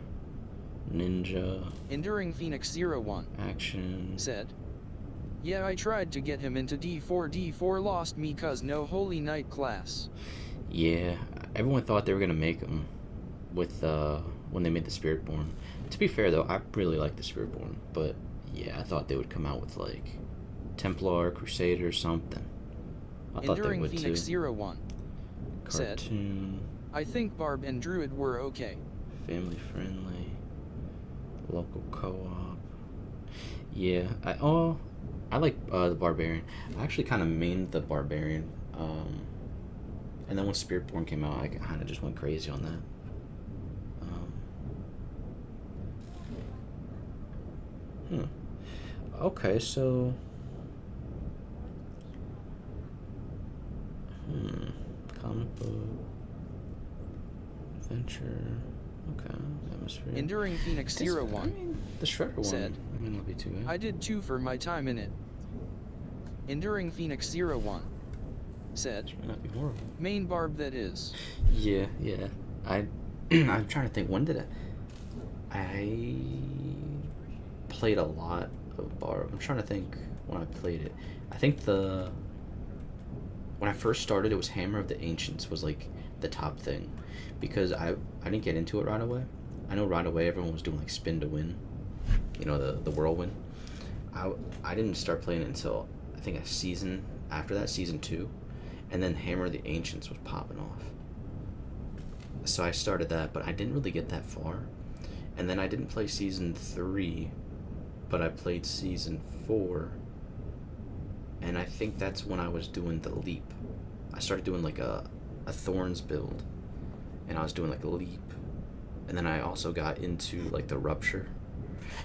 Speaker 1: ninja.
Speaker 4: Enduring Phoenix 01
Speaker 1: action
Speaker 4: said, "Yeah, I tried to get him into D4 lost me cause no Holy Knight class."
Speaker 1: Yeah, everyone thought they were gonna make him with when they made the Spiritborn. To be fair though, I really like the Spiritborn, but yeah, I thought they would come out with like Templar, Crusader, something. I thought they
Speaker 4: Enduring
Speaker 1: would
Speaker 4: Phoenix
Speaker 1: too.
Speaker 4: 01 said,
Speaker 1: Cartoon,
Speaker 4: "I think Barb and Druid were okay."
Speaker 1: family friendly, local co-op. Yeah, I like the Barbarian. I actually kind of mained the Barbarian, and then when Spiritborn came out, I kind of just went crazy on that. Okay, so comic book, adventure. Okay, atmosphere.
Speaker 4: Enduring Phoenix 01
Speaker 1: I mean, the Shredder one
Speaker 4: said,
Speaker 1: I mean, not be too bad.
Speaker 4: "I did too for my time in it." Enduring Phoenix 01 said,
Speaker 1: Which may not be horrible.
Speaker 4: "Main Barb that is."
Speaker 1: Yeah. I'm trying to think. When did I played a lot of Barb. I'm trying to think when I played it. I think when I first started, it was Hammer of the Ancients was like the top thing, because I didn't get into it right away. I know right away everyone was doing like Spin to Win, you know, the whirlwind. I didn't start playing it until I think a season after that, season 2, and then Hammer of the Ancients was popping off. So I started that, but I didn't really get that far. And then I didn't play season 3, but I played season 4, and I think that's when I was doing the leap. I started doing like a Thorns build, and I was doing like a leap, and then I also got into like the Rupture.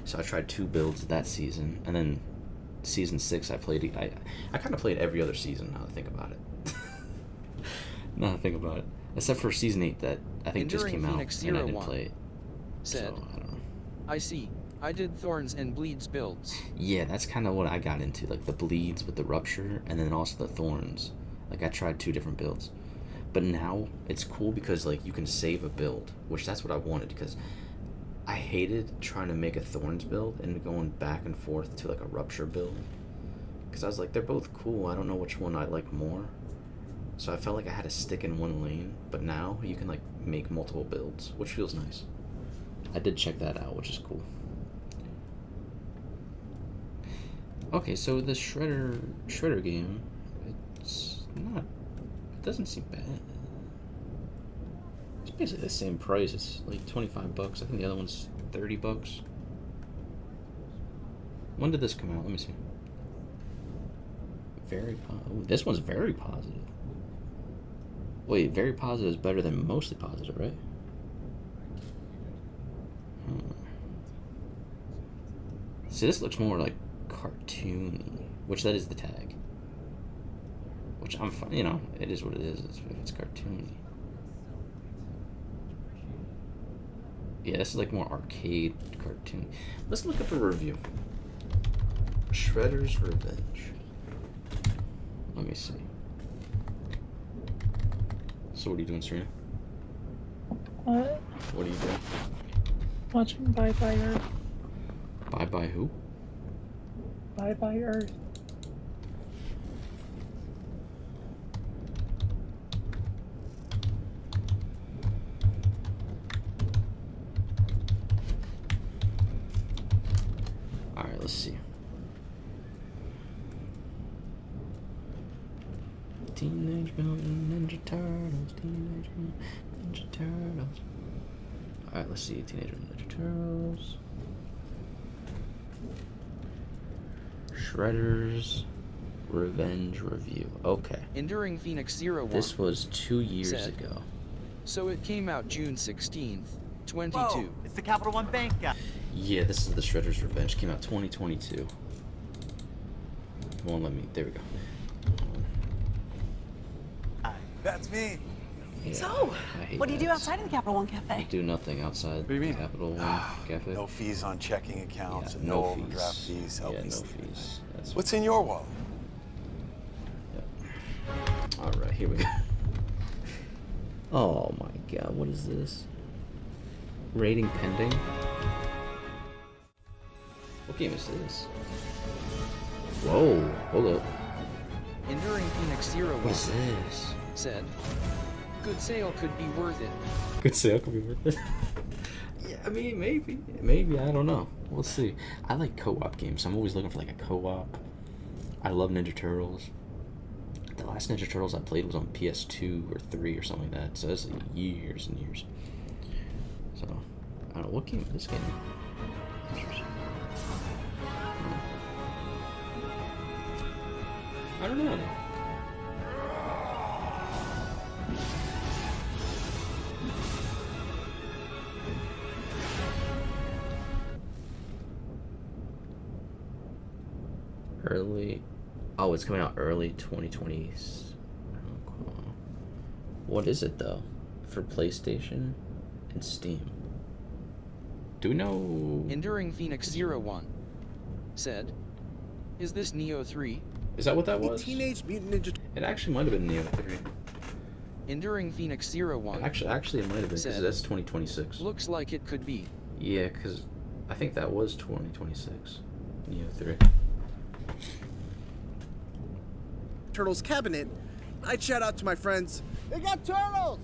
Speaker 1: So I tried 2 builds that season, and then season 6 I played. I kind of played every other season. Now that I think about it. Now that I think about it, except for season 8 that I think just
Speaker 4: Enduring
Speaker 1: came out
Speaker 4: Phoenix
Speaker 1: and I
Speaker 4: Zero
Speaker 1: didn't
Speaker 4: One
Speaker 1: play it.
Speaker 4: Said,
Speaker 1: So I don't know.
Speaker 4: I see. I did Thorns and Bleeds builds.
Speaker 1: Yeah, that's kind of what I got into, like the Bleeds with the Rupture, and then also the Thorns. Like I tried 2 different builds, but now it's cool because like you can save a build, which that's what I wanted, because I hated trying to make a Thorns build and going back and forth to like a Rupture build, because I was like, they're both cool, I don't know which one I like more. So I felt like I had to stick in one lane, but now you can like make multiple builds, which feels nice. I did check that out, which is cool. Okay, so the Shredder game, it doesn't seem bad. It's basically the same price. It's like $25. I think the other one's $30. When did this come out? Let me see. This one's very positive. Wait, very positive is better than mostly positive, right? See, this looks more like cartoony, which that is the tag. Which I'm fine, you know, it is what it is. It's cartoony. Yeah, this is like more arcade cartoon. Let's look up a review. Shredder's Revenge. Let me see. So what are you doing, Serena?
Speaker 2: What?
Speaker 1: What are you doing?
Speaker 2: Watching Bye Bye Earth.
Speaker 1: Bye Bye who?
Speaker 2: Bye Bye Earth.
Speaker 1: Alright, let's see. Teenage Mutant Ninja Turtles, Teenage Mutant Ninja Turtles. Alright, let's see. Teenage Mutant Ninja Turtles. Shredder's Revenge review. Okay.
Speaker 4: Enduring Phoenix Zero One.
Speaker 1: This was 2 years
Speaker 4: Said.
Speaker 1: ago.
Speaker 4: So it came out June 16th, 22.
Speaker 10: Whoa, it's the Capital One Bank guy.
Speaker 1: Yeah, this is the Shredder's Revenge. Came out 2022. Come on, let me. There we go.
Speaker 10: That's me.
Speaker 1: Yeah,
Speaker 11: So,
Speaker 1: I hate
Speaker 11: what do you do
Speaker 1: ads.
Speaker 11: outside of the Capital One Cafe?
Speaker 1: Do nothing outside
Speaker 10: What do you mean?
Speaker 1: Capital One Cafe.
Speaker 10: No fees on checking accounts
Speaker 1: Yeah,
Speaker 10: and no overdraft fees. Help
Speaker 1: Yeah,
Speaker 10: me
Speaker 1: no
Speaker 10: sleep at
Speaker 1: fees.
Speaker 10: night.
Speaker 1: That's
Speaker 10: What's in your wallet?
Speaker 1: All right, here we go. Oh my God, what is this? Rating pending. What game is this? Whoa, hold up.
Speaker 4: Enduring Phoenix Zero
Speaker 1: What
Speaker 4: One
Speaker 1: is this?
Speaker 4: said, good sale could be worth it.
Speaker 1: Good sale could be worth it. Yeah, I mean, maybe, I don't know. We'll see. I like co-op games, so I'm always looking for like a co-op. I love Ninja Turtles. The last Ninja Turtles I played was on PS2 or 3 or something like that, so that's like years and years. So, I don't know, what game is this game? Interesting. I don't know. Early. Oh, it's coming out early 2020. What is it though? For PlayStation and Steam. Do we know?
Speaker 4: Enduring Phoenix Zero One said, is this Neo 3?
Speaker 1: Is that what that was?
Speaker 8: Teenage Mutant Ninja.
Speaker 1: It actually might have been Neo 3.
Speaker 4: Enduring Phoenix Zero One
Speaker 1: Actually, it might have been because
Speaker 4: Said.
Speaker 1: that's 2026.
Speaker 4: looks like it could be.
Speaker 1: Yeah, because I think that was 2026. Neo 3.
Speaker 8: Turtles cabinet, I'd shout out to my friends, "They got turtles!"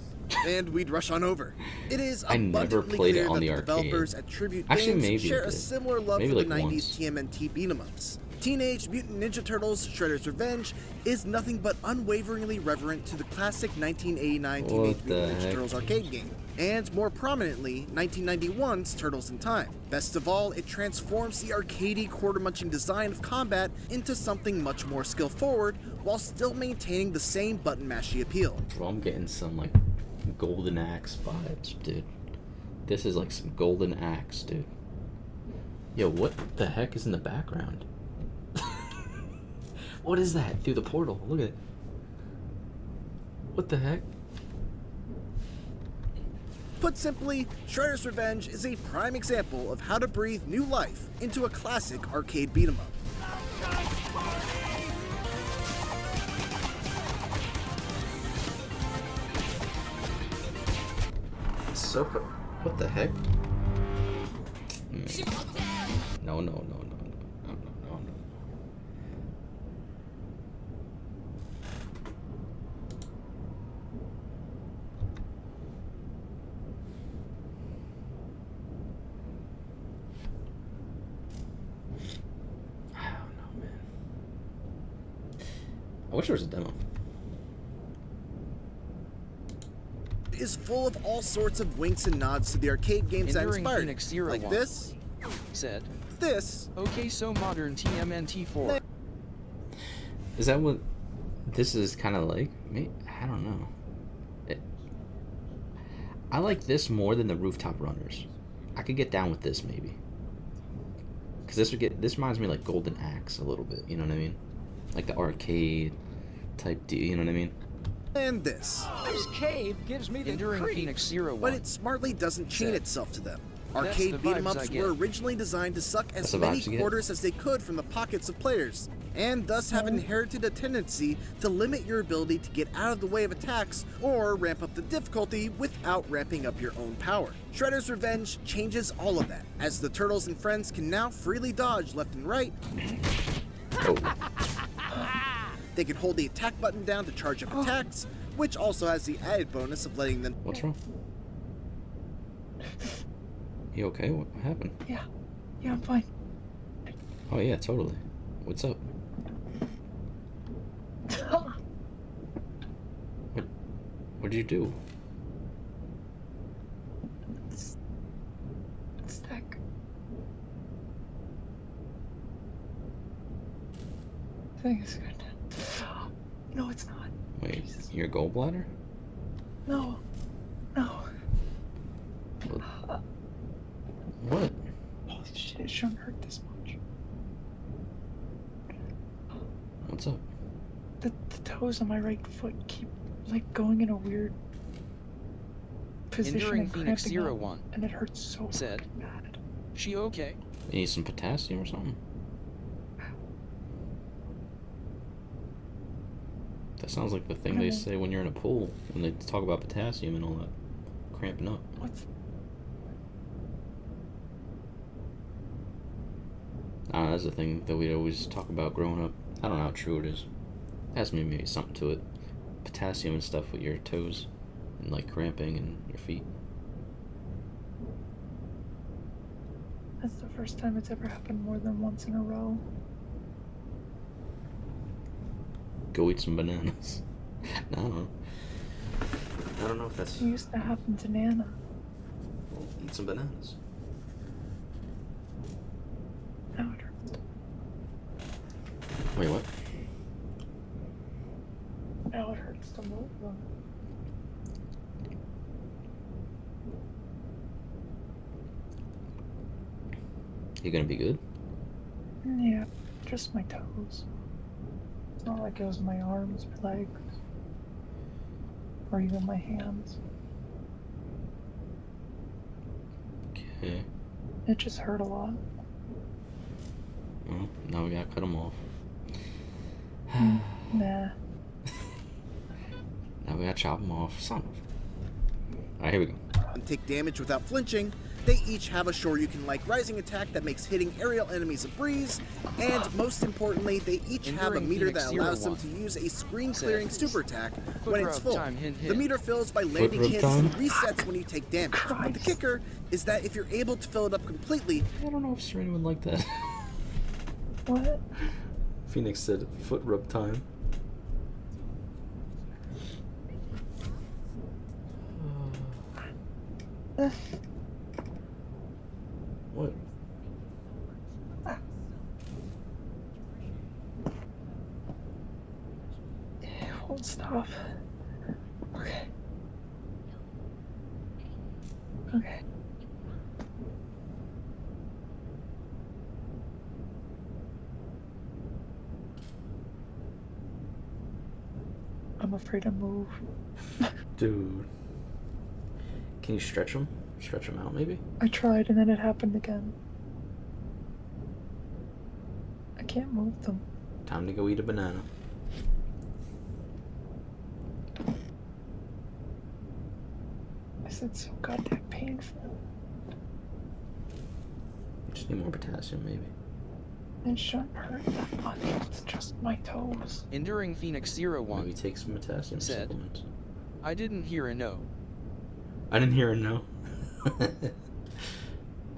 Speaker 8: and we'd rush on over. It is
Speaker 1: I never
Speaker 8: abundantly
Speaker 1: played it
Speaker 8: clear
Speaker 1: on
Speaker 8: that
Speaker 1: the
Speaker 8: the
Speaker 1: arcade.
Speaker 8: developers at Tribute
Speaker 1: Actually,
Speaker 8: Games
Speaker 1: maybe
Speaker 8: share
Speaker 1: it
Speaker 8: a
Speaker 1: did.
Speaker 8: similar love
Speaker 1: Maybe
Speaker 8: for
Speaker 1: like
Speaker 8: the 90s
Speaker 1: once.
Speaker 8: TMNT beat-em-ups. Teenage Mutant Ninja Turtles Shredder's Revenge is nothing but unwaveringly reverent to the classic 1989 Teenage
Speaker 1: What the
Speaker 8: Mutant Ninja
Speaker 1: heck?
Speaker 8: Turtles arcade game, and more prominently, 1991's Turtles in Time. Best of all, it transforms the arcadey quarter-munching design of combat into something much more skill-forward, while still maintaining the same button-mashy appeal.
Speaker 1: Bro, I'm getting some like Golden Axe vibes, dude. this is like some golden axe, dude. Yo, what the heck is in the background? What is that? Through the portal. Look at it. What the heck?
Speaker 8: Put simply, Shredder's Revenge is a prime example of how to breathe new life into a classic arcade beat 'em up.
Speaker 1: So, what the heck? No, no, no, no, no, no, no, no. I don't know, man. I wish there was a demo.
Speaker 8: Is full of all sorts of winks and nods to the arcade games that
Speaker 4: Enduring
Speaker 8: inspired
Speaker 4: Phoenix
Speaker 8: it.
Speaker 4: Zero
Speaker 8: Like
Speaker 4: One
Speaker 8: this,
Speaker 4: said,
Speaker 8: this,
Speaker 4: okay, so modern TMNT4.
Speaker 1: Is that what this is kind of like? I don't know. I like this more than the Rooftop Runners. I could get down with this maybe. Cause this reminds me of like Golden Axe a little bit. You know what I mean? Like the arcade type deal. You know what I mean?
Speaker 8: and this.
Speaker 11: This cave gives me the
Speaker 4: Enduring
Speaker 11: creeps.
Speaker 4: Phoenix Zero
Speaker 8: But
Speaker 4: One.
Speaker 8: it smartly doesn't chain
Speaker 4: Said,
Speaker 8: itself to them.
Speaker 4: "That's
Speaker 8: Arcade
Speaker 4: the
Speaker 8: beat 'em
Speaker 4: vibes I
Speaker 8: ups
Speaker 4: get."
Speaker 8: were originally designed to suck
Speaker 1: That's
Speaker 8: as
Speaker 1: the
Speaker 8: many
Speaker 1: vibes you get.
Speaker 8: quarters as they could from the pockets of players, and thus have inherited a tendency to limit your ability to get out of the way of attacks or ramp up the difficulty without ramping up your own power. Shredder's Revenge changes all of that, as the turtles and friends can now freely dodge left and right.
Speaker 1: Oh,
Speaker 8: They can hold the attack button down to charge up attacks, which also has the added bonus of letting them.
Speaker 1: what's wrong? You okay? What happened?
Speaker 2: Yeah, I'm fine.
Speaker 1: Oh yeah, totally. What's up? What'd you do?
Speaker 2: It's stuck. I think it's good. No, it's not.
Speaker 1: Wait,
Speaker 2: Jesus.
Speaker 1: your gallbladder?
Speaker 2: No.
Speaker 1: What?
Speaker 2: Holy shit, it shouldn't hurt this much.
Speaker 1: What's up?
Speaker 2: The toes on my right foot keep like going in a weird position
Speaker 4: Enduring
Speaker 2: and
Speaker 4: Phoenix
Speaker 2: cramping
Speaker 4: Zero
Speaker 2: up,
Speaker 4: One
Speaker 2: and it hurts so
Speaker 4: said,
Speaker 2: fucking bad.
Speaker 4: "She okay?"
Speaker 1: You need some potassium or something? That sounds like the thing they say when you're in a pool, when they talk about potassium and all that. Cramping up.
Speaker 2: What's
Speaker 1: I don't know, that's the thing that we'd always talk about growing up. I don't know how true it is. It has maybe something to it. Potassium and stuff with your toes and like cramping and your feet.
Speaker 2: That's the first time it's ever happened more than once in a row.
Speaker 1: Go eat some bananas. I don't know. I don't know if that's.
Speaker 2: It used to happen to Nana.
Speaker 1: Well, eat some bananas.
Speaker 2: Now it hurts.
Speaker 1: Wait, what?
Speaker 2: Now it hurts to move them.
Speaker 1: You gonna be good?
Speaker 2: Yeah, just my toes. It's not like it was my arms or legs. Or even my hands.
Speaker 1: Okay.
Speaker 2: It just hurt a lot.
Speaker 1: Well, now we gotta cut them off.
Speaker 2: Nah.
Speaker 1: Now we gotta chop them off. Son of. Alright, here we go.
Speaker 8: And take damage without flinching. They each have a Shoryuken-like rising attack that makes hitting aerial enemies a breeze, and most importantly, they each have a
Speaker 4: Enduring
Speaker 8: meter
Speaker 4: Phoenix
Speaker 8: that allows them
Speaker 4: Zero
Speaker 8: to use a screen-clearing
Speaker 4: Said,
Speaker 8: super attack
Speaker 4: "Foot
Speaker 8: when it's
Speaker 4: rub
Speaker 8: full.
Speaker 4: time, hint,
Speaker 8: The
Speaker 4: hint."
Speaker 8: meter fills by landing
Speaker 1: rub
Speaker 8: hits
Speaker 1: time?
Speaker 8: and resets when you take damage. But the kicker is that if you're able to fill it up completely,
Speaker 1: I don't know if Serena would like that.
Speaker 2: What?
Speaker 1: Phoenix said foot rub time. What?
Speaker 2: It won't stop. Okay. Okay. I'm afraid to move.
Speaker 1: Dude. Can you stretch them? Stretch them out, maybe?
Speaker 2: I tried and then it happened again. I can't move them.
Speaker 1: Time to go eat a banana.
Speaker 2: It's so goddamn painful.
Speaker 1: Just need more potassium, maybe.
Speaker 2: It shouldn't hurt that much. It's just my toes.
Speaker 4: Enduring Phoenix 01
Speaker 1: Maybe take some potassium
Speaker 4: said,
Speaker 1: supplements.
Speaker 4: I didn't hear a no.
Speaker 1: I didn't hear a no.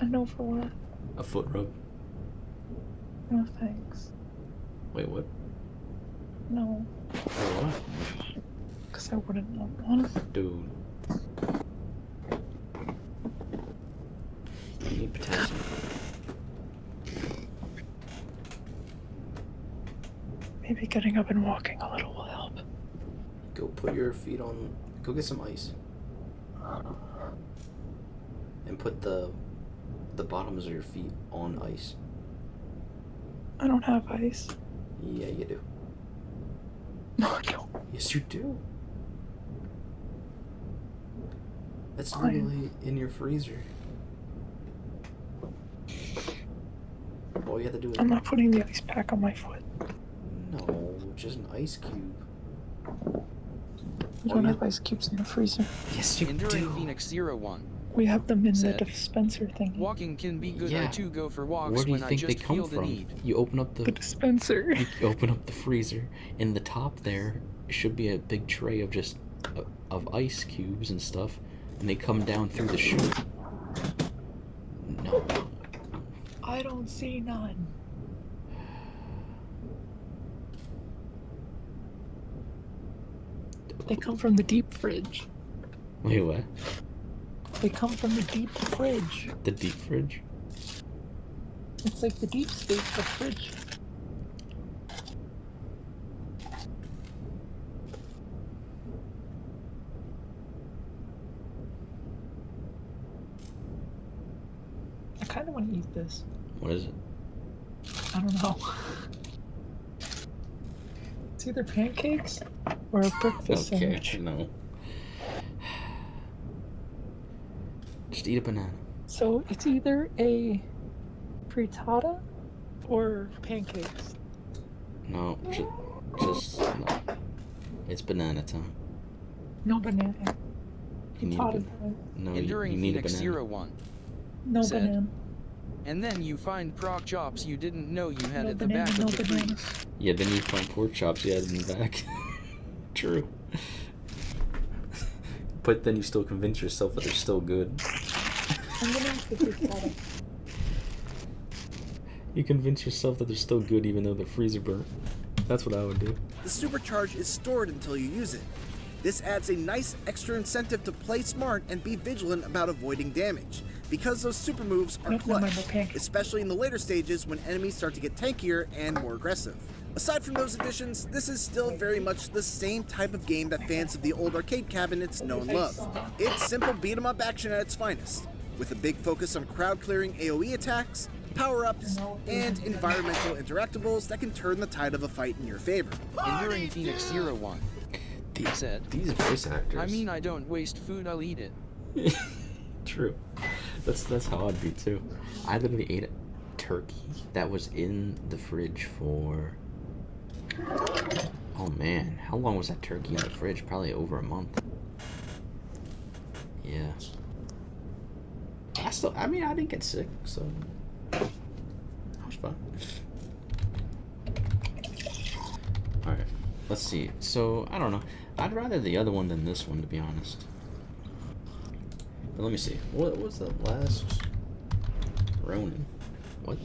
Speaker 2: I know for what.
Speaker 1: A foot rub.
Speaker 2: No thanks.
Speaker 1: Wait, what?
Speaker 2: No.
Speaker 1: Wait, what?
Speaker 2: Because I wouldn't want one.
Speaker 1: Dude. You need potassium.
Speaker 2: Maybe getting up and walking a little will help.
Speaker 1: Go put your feet on. Go get some ice. And put the bottoms of your feet on ice.
Speaker 2: I don't have ice.
Speaker 1: Yeah, you do.
Speaker 2: No, I don't.
Speaker 1: Yes, you do. That's
Speaker 2: Fine.
Speaker 1: literally in your freezer. All you have to do is...
Speaker 2: I'm not putting the ice pack on my foot.
Speaker 1: No, just an ice cube.
Speaker 2: We
Speaker 1: Oh,
Speaker 2: don't
Speaker 1: yeah.
Speaker 2: have ice cubes in the freezer.
Speaker 1: Yes, you
Speaker 4: Enduring
Speaker 1: do.
Speaker 4: Phoenix 01
Speaker 2: We have them in the
Speaker 4: said,
Speaker 2: dispenser thing.
Speaker 4: walking can be good
Speaker 1: Yeah.
Speaker 4: or to go for walks
Speaker 1: Where do you
Speaker 4: when I
Speaker 1: think they
Speaker 4: just
Speaker 1: come
Speaker 4: feel the
Speaker 1: from?
Speaker 4: need.
Speaker 1: You open up
Speaker 2: The
Speaker 1: the...
Speaker 2: dispenser.
Speaker 1: You open up the freezer. In the top there should be a big tray of just... of ice cubes and stuff. And they come down through the chute. No.
Speaker 2: I don't see none. They come from the deep fridge.
Speaker 1: Wait, what?
Speaker 2: They come from the deep fridge.
Speaker 1: The deep fridge?
Speaker 2: It's like the deep space of fridge. I kind of want to eat this.
Speaker 1: What is it?
Speaker 2: I don't know. It's either pancakes or a breakfast
Speaker 1: Okay,
Speaker 2: sandwich.
Speaker 1: no. Just eat a banana.
Speaker 2: So it's either a frittata or pancakes.
Speaker 1: No, just no. It's banana time.
Speaker 2: No banana.
Speaker 1: You need a
Speaker 2: Frittata
Speaker 1: banana.
Speaker 2: time.
Speaker 1: No, you
Speaker 4: Enduring
Speaker 1: need a
Speaker 4: Phoenix
Speaker 1: banana.
Speaker 4: 01
Speaker 2: No
Speaker 4: said,
Speaker 2: banana.
Speaker 4: and then you find proc chops you didn't know you had
Speaker 2: No
Speaker 4: at the
Speaker 2: banana,
Speaker 4: back
Speaker 2: no
Speaker 4: of the
Speaker 2: banana.
Speaker 4: freeze.
Speaker 1: Yeah, then you find pork chops you had in the back. True. But then you still convince yourself that they're still good.
Speaker 2: I'm gonna eat the frittata.
Speaker 1: You convince yourself that they're still good even though the freezer burnt. That's what I would do.
Speaker 8: The supercharge is stored until you use it. This adds a nice extra incentive to play smart and be vigilant about avoiding damage, because those super moves are
Speaker 2: Nope, no
Speaker 8: clutch,
Speaker 2: more pancakes.
Speaker 8: especially in the later stages when enemies start to get tankier and more aggressive. Aside from those additions, this is still very much the same type of game that fans of the old arcade cabinets know and love. It's simple beat-em-up action at its finest, with a big focus on crowd-clearing AoE attacks, power-ups, and environmental interactables that can turn the tide of a fight in your favor.
Speaker 4: Enduring Phoenix 01 said,
Speaker 1: These voice actors.
Speaker 4: I mean, I don't waste food, I'll eat it.
Speaker 1: True. That's how I'd be too. I literally ate a turkey that was in the fridge for... Oh man, how long was that turkey in the fridge? Probably over a month. Yeah. I mean, I didn't get sick, so... That was fun. Alright, let's see. So, I don't know. I'd rather the other one than this one, to be honest. But let me see. What was the last Ronin? What?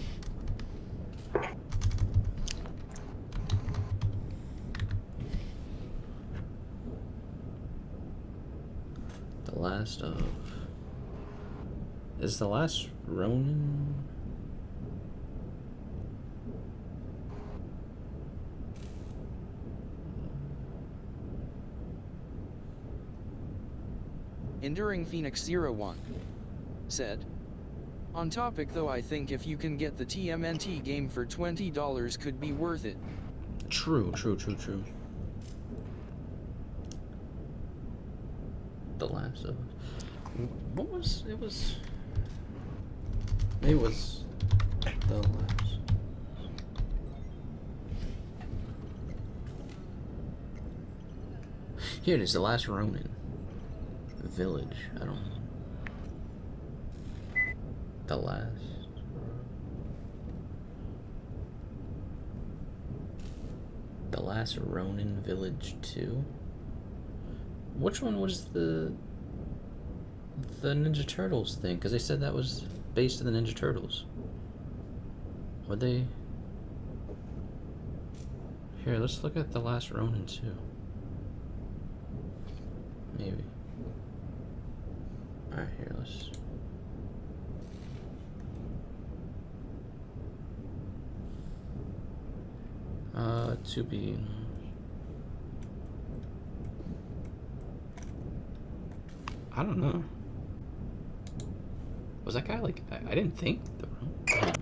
Speaker 1: The last of... Is the last Ronin...
Speaker 4: Enduring Phoenix 01 said, on topic though, I think if you can get the TMNT game for $20 could be worth it.
Speaker 1: True. The Last of Us. What was it? Was maybe it was The Last. Here it is, The Last Ronin Village. I don't know. The Last. The Last Ronin Village 2. Which one was the Ninja Turtles thing? Because they said that was based on the Ninja Turtles. Would they? Here, let's look at The Last Ronin 2. Maybe. Alright, here, let's... to be... I don't know. Was that guy like... I didn't think...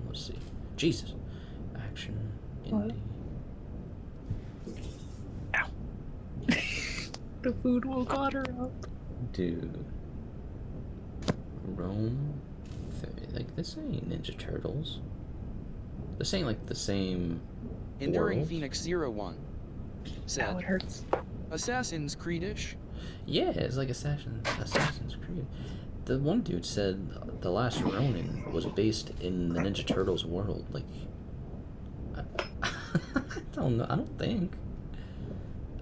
Speaker 1: Let's see. Jesus. Action. Indie.
Speaker 2: Ow. The food will got her up.
Speaker 1: Dude. Rome? Like, this ain't Ninja Turtles. This ain't like the same...
Speaker 4: Enduring
Speaker 1: world.
Speaker 4: Phoenix 01 said,
Speaker 2: Ow, it hurts.
Speaker 4: Assassin's Creed-ish?
Speaker 1: Yeah, it's like Assassin's Creed. The one dude said The Last Ronin was based in the Ninja Turtles world. Like, I don't know. I don't think.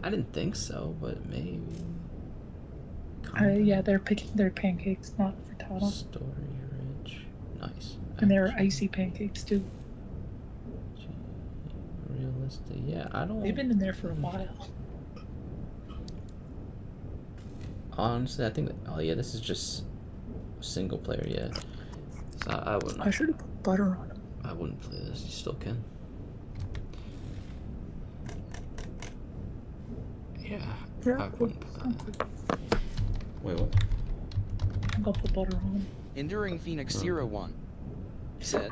Speaker 1: I didn't think so, but maybe.
Speaker 2: Yeah, they're picking their pancakes, not frittata.
Speaker 1: Story rich. Nice.
Speaker 2: And they're icy pancakes too.
Speaker 1: Realistic. Yeah, I don't.
Speaker 2: They've been in there for a while.
Speaker 1: Honestly, I think. Oh yeah, this is just single player. Yeah. So I wouldn't.
Speaker 2: I should have put butter on them.
Speaker 1: I wouldn't play this. You still can. Yeah. I wouldn't play that. Wait, what?
Speaker 2: I'm gonna put butter on them.
Speaker 4: Enduring Phoenix 01 said,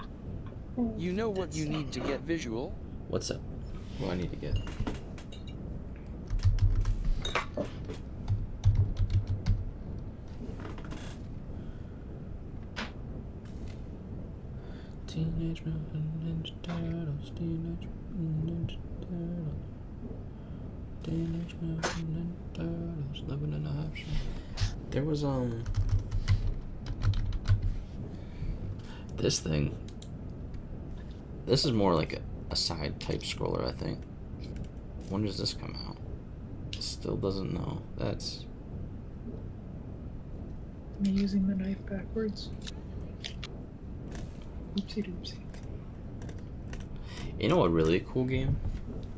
Speaker 4: you know what you need to get visual?
Speaker 1: What's up? What do I need to get? Teenage Mutant Ninja Turtles, Teenage Mutant Ninja Turtles, Teenage Mutant Ninja Turtles, living in a half shell. There was this thing. This is more like a side type scroller, I think. When does this come out? Still doesn't know. That's
Speaker 2: Me using the knife backwards. Oopsie doopsie.
Speaker 1: You know a really cool game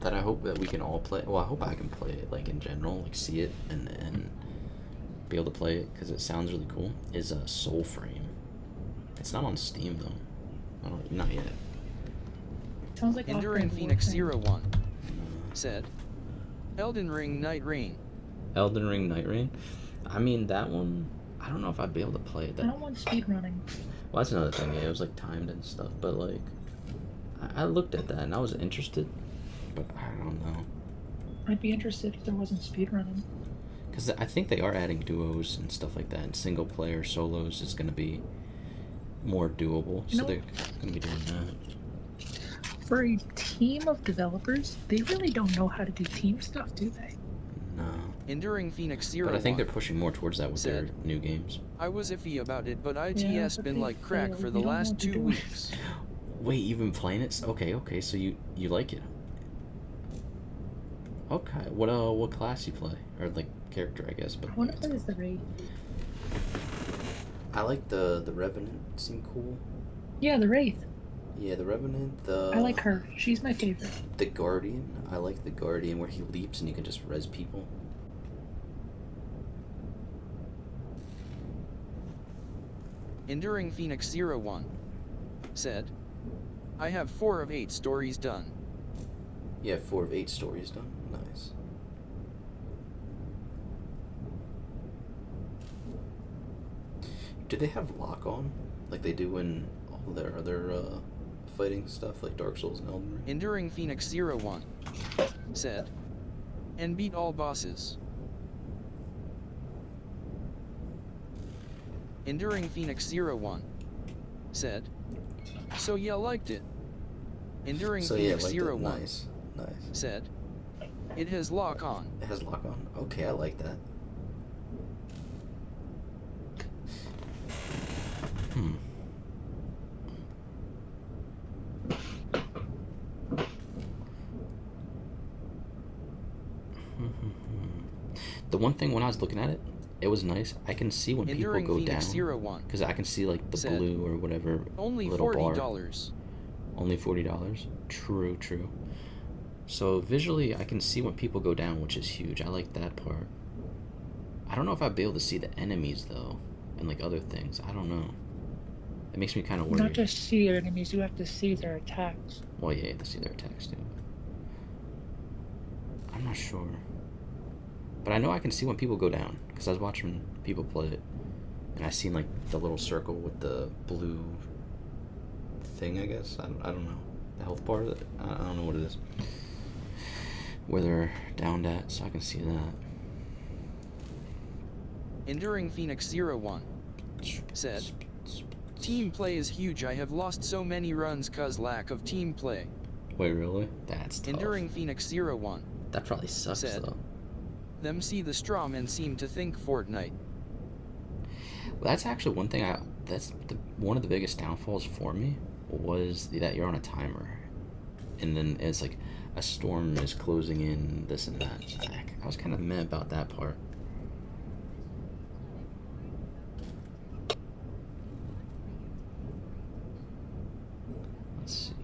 Speaker 1: that I hope that we can all play. Well, I hope I can play it, like in general, like see it and be able to play it because it sounds really cool. Is a Soul Frame. It's not on Steam though. Not yet.
Speaker 2: Sounds like
Speaker 4: Enduring
Speaker 2: Off-Brand
Speaker 4: Phoenix
Speaker 2: Warfare.
Speaker 4: 01 said, Elden Ring Night Rain.
Speaker 1: Elden Ring Night Rain. I mean that one. I don't know if I'd be able to play it.
Speaker 2: I don't want speedrunning.
Speaker 1: Well, that's another thing. Yeah, it was like timed and stuff. But like, I looked at that and I was interested, but I don't know.
Speaker 2: I'd be interested if there wasn't speedrunning.
Speaker 1: Because I think they are adding duos and stuff like that. And single player solos is going to be more doable.
Speaker 2: You
Speaker 1: So
Speaker 2: know-
Speaker 1: they're going to be doing that.
Speaker 2: For a team of developers, they really don't know how to do team stuff, do they?
Speaker 1: No.
Speaker 4: Enduring Phoenix 01
Speaker 1: But I think they're pushing more towards that with their
Speaker 4: said,
Speaker 1: new games.
Speaker 4: I was iffy about it, but
Speaker 2: Yeah,
Speaker 4: ITS
Speaker 2: but
Speaker 4: been
Speaker 2: they
Speaker 4: like crack
Speaker 2: failed.
Speaker 4: for
Speaker 2: They
Speaker 4: the
Speaker 2: don't know
Speaker 4: last
Speaker 2: what to
Speaker 4: 2
Speaker 2: do.
Speaker 4: weeks.
Speaker 1: Wait, you've been playing it? Okay, so you like it. Okay, what class you play? Or like character, I guess, but
Speaker 2: I want to play as the Wraith.
Speaker 1: I like the Revenant, seem cool.
Speaker 2: Yeah, the Wraith.
Speaker 1: Yeah, the Revenant,
Speaker 2: I like her. She's my favorite.
Speaker 1: The Guardian. I like the Guardian where he leaps and you can just res people.
Speaker 4: Enduring Phoenix 01 said, I have 4 of 8 stories done.
Speaker 1: Yeah, 4 of 8 stories done. Nice. Do they have lock on like they do in all their other fighting stuff like Dark Souls and Elden Ring?
Speaker 4: Enduring Phoenix 01 said, and beat all bosses. Enduring Phoenix 01 said, "So yeah, liked it." Enduring
Speaker 1: So yeah,
Speaker 4: Phoenix
Speaker 1: like
Speaker 4: 01
Speaker 1: nice.
Speaker 4: said, "It has lock on."
Speaker 1: It has lock on. Okay, I like that. The one thing when I was looking at it, it was nice. I can see when people
Speaker 4: Enduring
Speaker 1: go
Speaker 4: Phoenix
Speaker 1: down
Speaker 4: 01
Speaker 1: because I can see like the
Speaker 4: said,
Speaker 1: blue or whatever
Speaker 4: "Only
Speaker 1: little bar.
Speaker 4: $40.
Speaker 1: Only $40. True, true. So visually, I can see when people go down, which is huge. I like that part. I don't know if I'd be able to see the enemies though, and like other things. I don't know. It makes me kind of worried.
Speaker 2: Not just see enemies, you have to see their attacks.
Speaker 1: Well, yeah, you have to see their attacks too. I'm not sure. But I know I can see when people go down, because I was watching people play it. And I seen like the little circle with the blue thing, I guess. I don't know. The health bar, I don't know what it is. Where they're downed at, so I can see that.
Speaker 4: Enduring Phoenix 01 said, "Team play is huge. I have lost so many runs cause lack of team play."
Speaker 1: Wait, really? That's tough.
Speaker 4: Enduring Phoenix 01
Speaker 1: That probably sucks
Speaker 4: said,
Speaker 1: though.
Speaker 4: "Them see the straw men seem to think Fortnite."
Speaker 1: Well, that's actually one thing one of the biggest downfalls for me was that you're on a timer. And then it's like a storm is closing in, this and that. I was kind of mad about that part. Let's see.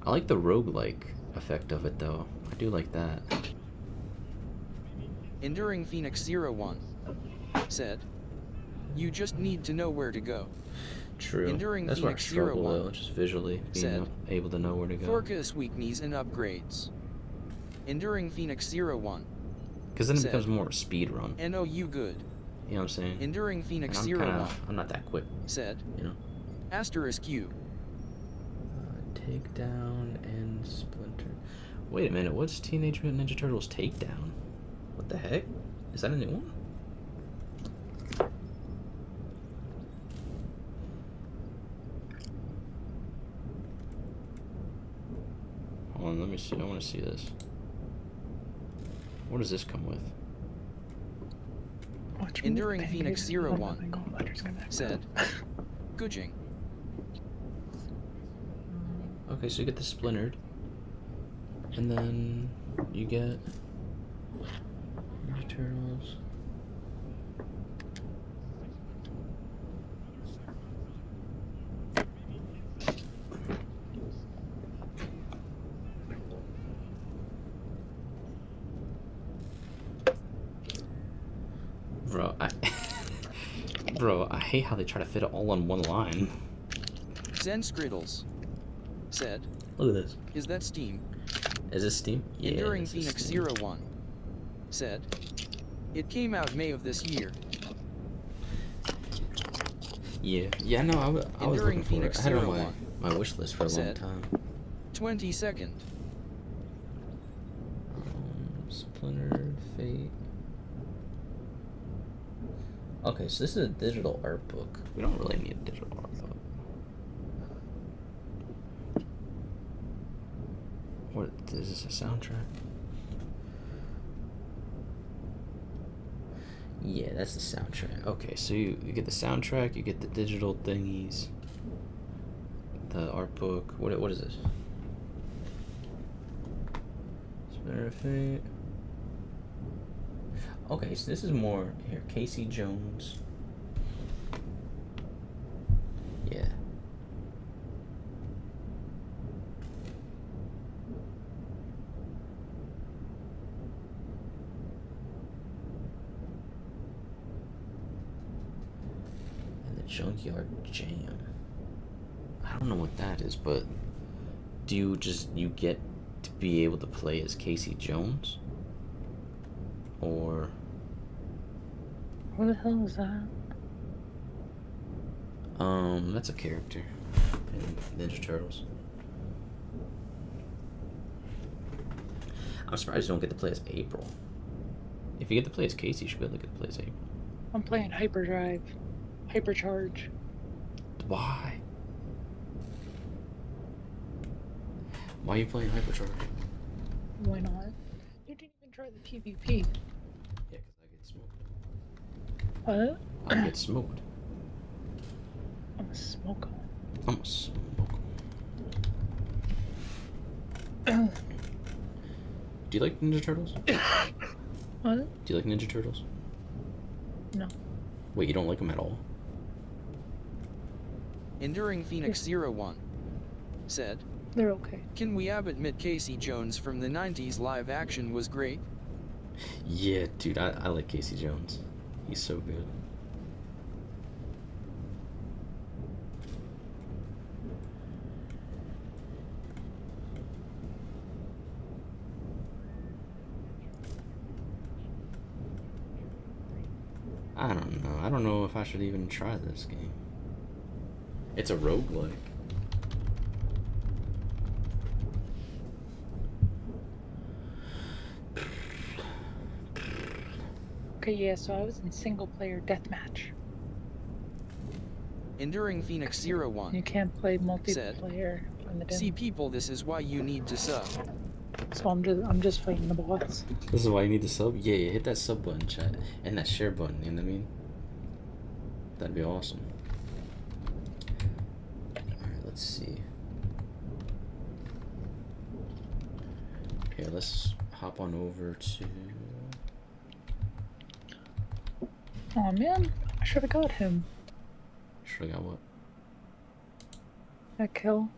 Speaker 1: I like the roguelike effect of it though. I do like that.
Speaker 4: Enduring Phoenix 01 said, "You just need to know where to go."
Speaker 1: True.
Speaker 4: Enduring
Speaker 1: That's where I
Speaker 4: Phoenix
Speaker 1: struggle
Speaker 4: 01
Speaker 1: though, just visually being
Speaker 4: said,
Speaker 1: able to know where to go.
Speaker 4: "Focus weaknesses and upgrades." Enduring Phoenix 01
Speaker 1: Because then it
Speaker 4: said,
Speaker 1: becomes more of a speed run.
Speaker 4: "No, you good."
Speaker 1: You know what I'm saying?
Speaker 4: Enduring Phoenix
Speaker 1: And
Speaker 4: 01
Speaker 1: I'm not that quick,
Speaker 4: said,
Speaker 1: you know?
Speaker 4: "*Q.
Speaker 1: Takedown and Splinter. Wait a minute, what's Teenage Mutant Ninja Turtles Takedown? What the heck? Is that a new one? Hold on, let me see. I want to see this. What does this come with?
Speaker 4: Enduring Phoenix 01 said, "Goojing."
Speaker 1: Okay, so you get the Splintered. And then you get Ninja Turtles. Bro, I hate how they try to fit it all on one line.
Speaker 4: Zen Scriddles said,
Speaker 1: Look at this.
Speaker 4: "Is that Steam?"
Speaker 1: Is this Steam? Yeah,
Speaker 4: Enduring
Speaker 1: this is
Speaker 4: Phoenix
Speaker 1: Steam.
Speaker 4: 01 said, "It came out May of this year."
Speaker 1: Yeah, no, I was
Speaker 4: Enduring
Speaker 1: looking for
Speaker 4: Phoenix
Speaker 1: it. I had it on
Speaker 4: 01
Speaker 1: my wish list for a long
Speaker 4: said,
Speaker 1: time.
Speaker 4: 22nd.
Speaker 1: Splintered, Fate. Okay, so this is a digital art book. We don't really need a digital art book. What is this, a soundtrack? Yeah, that's the soundtrack. Okay, so you get the soundtrack, you get the digital thingies, the art book. What is this? Splinter of Fate. Okay, so this is more here. Casey Jones. Yeah. And the Junkyard Jam. I don't know what that is, but do you get to be able to play as Casey Jones? Or
Speaker 2: what the hell is that?
Speaker 1: That's a character in Ninja Turtles. I'm surprised you don't get to play as April. If you get to play as Casey, you should be able to get to play as April.
Speaker 2: I'm playing Hyperdrive. Hypercharge.
Speaker 1: Why? Why are you playing Hypercharge?
Speaker 2: Why not? You didn't even try the PvP.
Speaker 1: Yeah, because I get smoked.
Speaker 2: What?
Speaker 1: I get smoked.
Speaker 2: I'm a smoker.
Speaker 1: I'm a smoker. Do you like Ninja Turtles?
Speaker 2: What?
Speaker 1: Do you like Ninja Turtles?
Speaker 2: No.
Speaker 1: Wait, you don't like them at all?
Speaker 4: Enduring Phoenix 01 said,
Speaker 2: They're okay.
Speaker 4: "Can we admit Casey Jones from the 90s live action was great?"
Speaker 1: Yeah, dude, I like Casey Jones. He's so good. I don't know. I don't know if I should even try this game. It's a roguelike.
Speaker 2: Okay, yeah, so I was in single player deathmatch.
Speaker 4: Enduring Phoenix 01
Speaker 2: You can't play
Speaker 4: said,
Speaker 2: multiplayer in the demo.
Speaker 4: "See people, this is why you need to sub."
Speaker 2: So I'm just fighting the boss.
Speaker 1: This is why you need to sub? Yeah, hit that sub button, chat. And that share button, you know what I mean? That'd be awesome. Alright, let's see. Here, let's hop on over to...
Speaker 2: Oh man, I should have got him.
Speaker 1: Should've got what?
Speaker 2: That kill.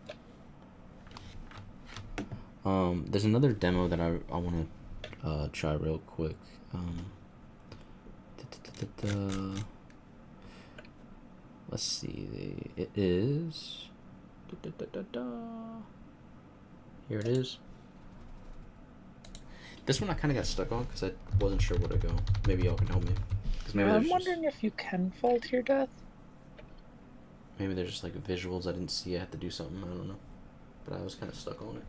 Speaker 1: There's another demo that I want to try real quick. Let's see. It is. Here it is. This one I kind of got stuck on because I wasn't sure where to go. Maybe y'all can help me. 'Cause maybe
Speaker 2: I'm
Speaker 1: there's
Speaker 2: wondering if you can fall to your death.
Speaker 1: maybe there's just like visuals I didn't see. I had to do something. I don't know. But I was kind of stuck on it.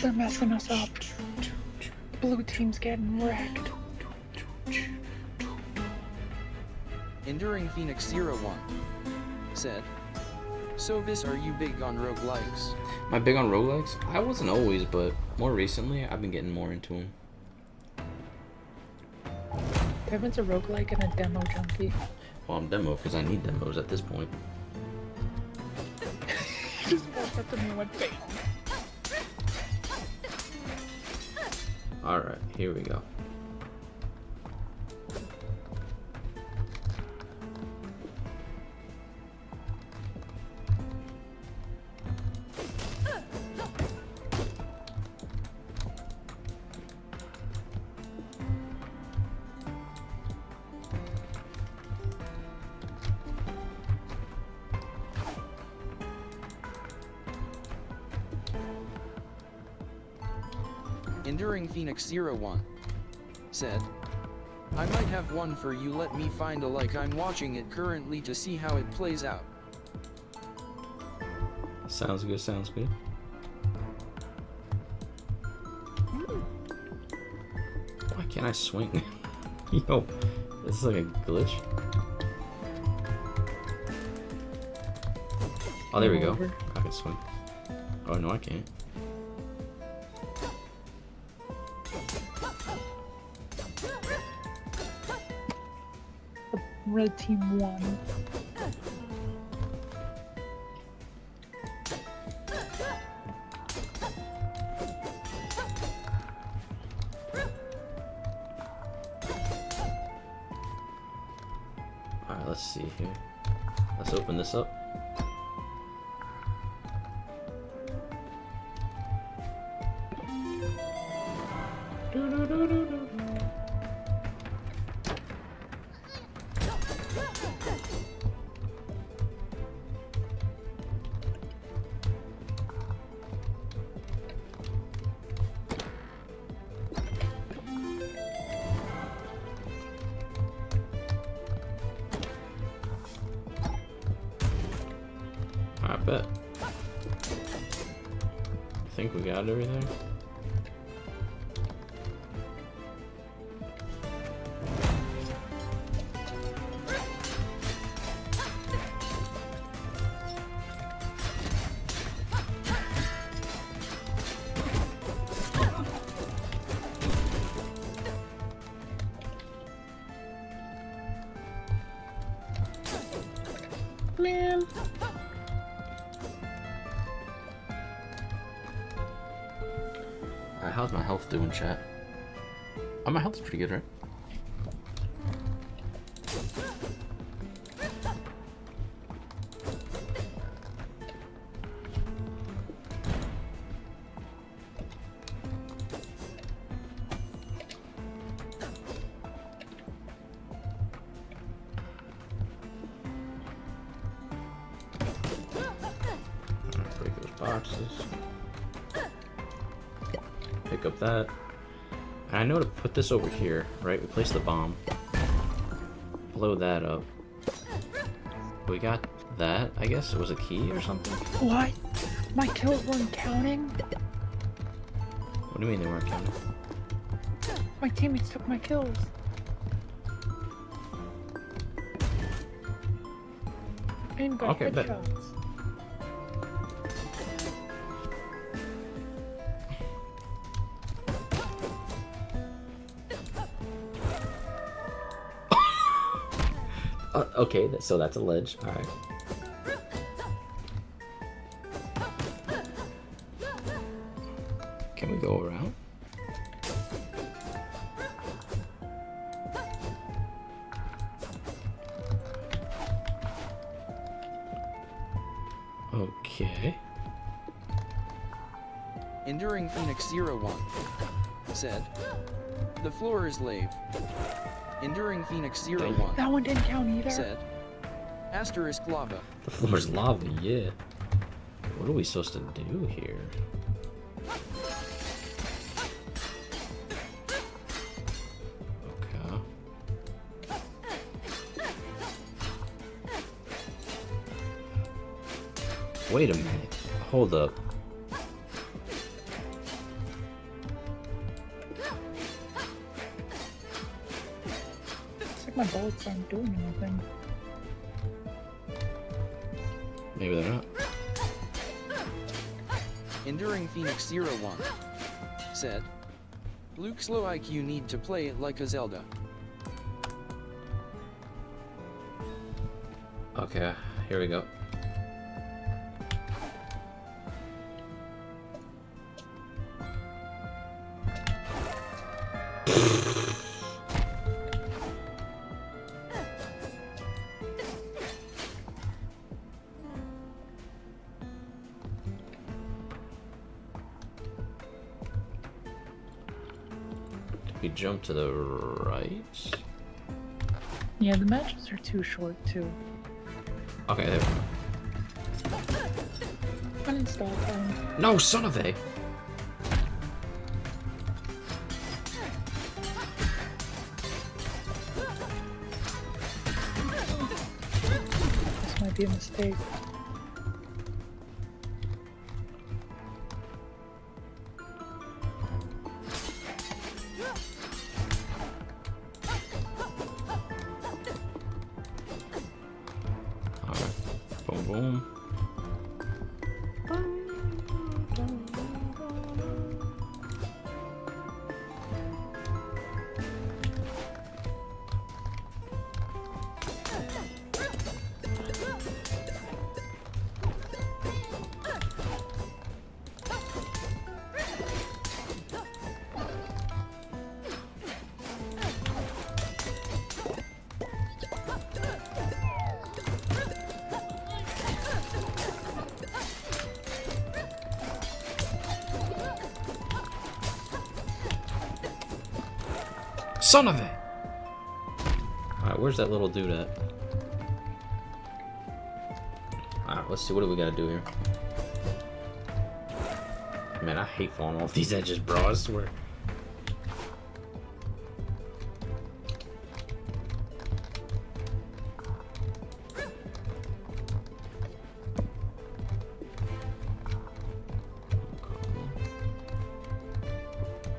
Speaker 2: They're messing us up. Blue team's getting wrecked.
Speaker 4: Enduring Phoenix 01 said, "So this, are you big on roguelikes?"
Speaker 1: Am I big on roguelikes? I wasn't always, but more recently I've been getting more into them.
Speaker 2: Kevin's a roguelike and a demo junkie.
Speaker 1: Well, I'm demo because I need demos at this point.
Speaker 2: Just walked up to me and went bam.
Speaker 1: Alright, here we go.
Speaker 4: Enduring Phoenix 01 said, "I might have one for you, let me find a like. I'm watching it currently to see how it plays out."
Speaker 1: Sounds good, sounds good. Why can't I swing? Yo, this is like a glitch. Oh, there we go. I can swing. Oh, no, I can't.
Speaker 2: Red team won.
Speaker 1: Alright, let's see here. Let's open this up. bet. I think we got everything.
Speaker 2: Man.
Speaker 1: Alright, how's my health doing, chat? Oh, my health's pretty good, right? Break those boxes. Pick up that. And I know to put this over here, right? We place the bomb. Blow that up. We got that. I guess it was a key or something.
Speaker 2: What? My kills weren't counting?
Speaker 1: What do you mean they weren't counting?
Speaker 2: My teammates took my kills. I even got
Speaker 1: Okay, bet.
Speaker 2: headshots.
Speaker 1: Okay, so that's a ledge. Alright. Can we go around? Okay.
Speaker 4: Enduring Phoenix 01 said, "The floor is lave." Enduring Phoenix 01
Speaker 2: That one didn't count either.
Speaker 4: said, "Asterisk lava."
Speaker 1: The floor's lava, yeah. What are we supposed to do here? Okay. Wait a minute. Hold up.
Speaker 2: It's like my bullets aren't doing anything.
Speaker 1: Maybe they're not.
Speaker 4: Enduring Phoenix 01 said, "Luke's low IQ need to play it like a Zelda."
Speaker 1: Okay, here we go. We jump to the right.
Speaker 2: Yeah, the matches are too short too.
Speaker 1: Okay, there we go.
Speaker 2: Uninstall them.
Speaker 1: No, son of a!
Speaker 2: This might be a mistake.
Speaker 1: Alright. Boom, boom. Son of it! Alright, where's that little dude at? Alright, let's see, what do we gotta do here? Man, I hate falling off these edges, bro, I swear.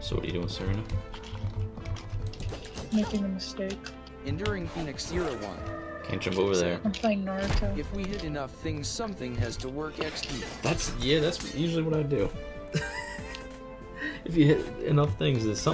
Speaker 1: So what are you doing, Serena?
Speaker 2: Making a mistake.
Speaker 4: Enduring Phoenix Zero 1.
Speaker 1: Can't jump over there.
Speaker 2: I'm playing Naruto.
Speaker 4: If we hit enough things, something has to work XD.
Speaker 1: That's usually what I do. If you hit enough things, there's something.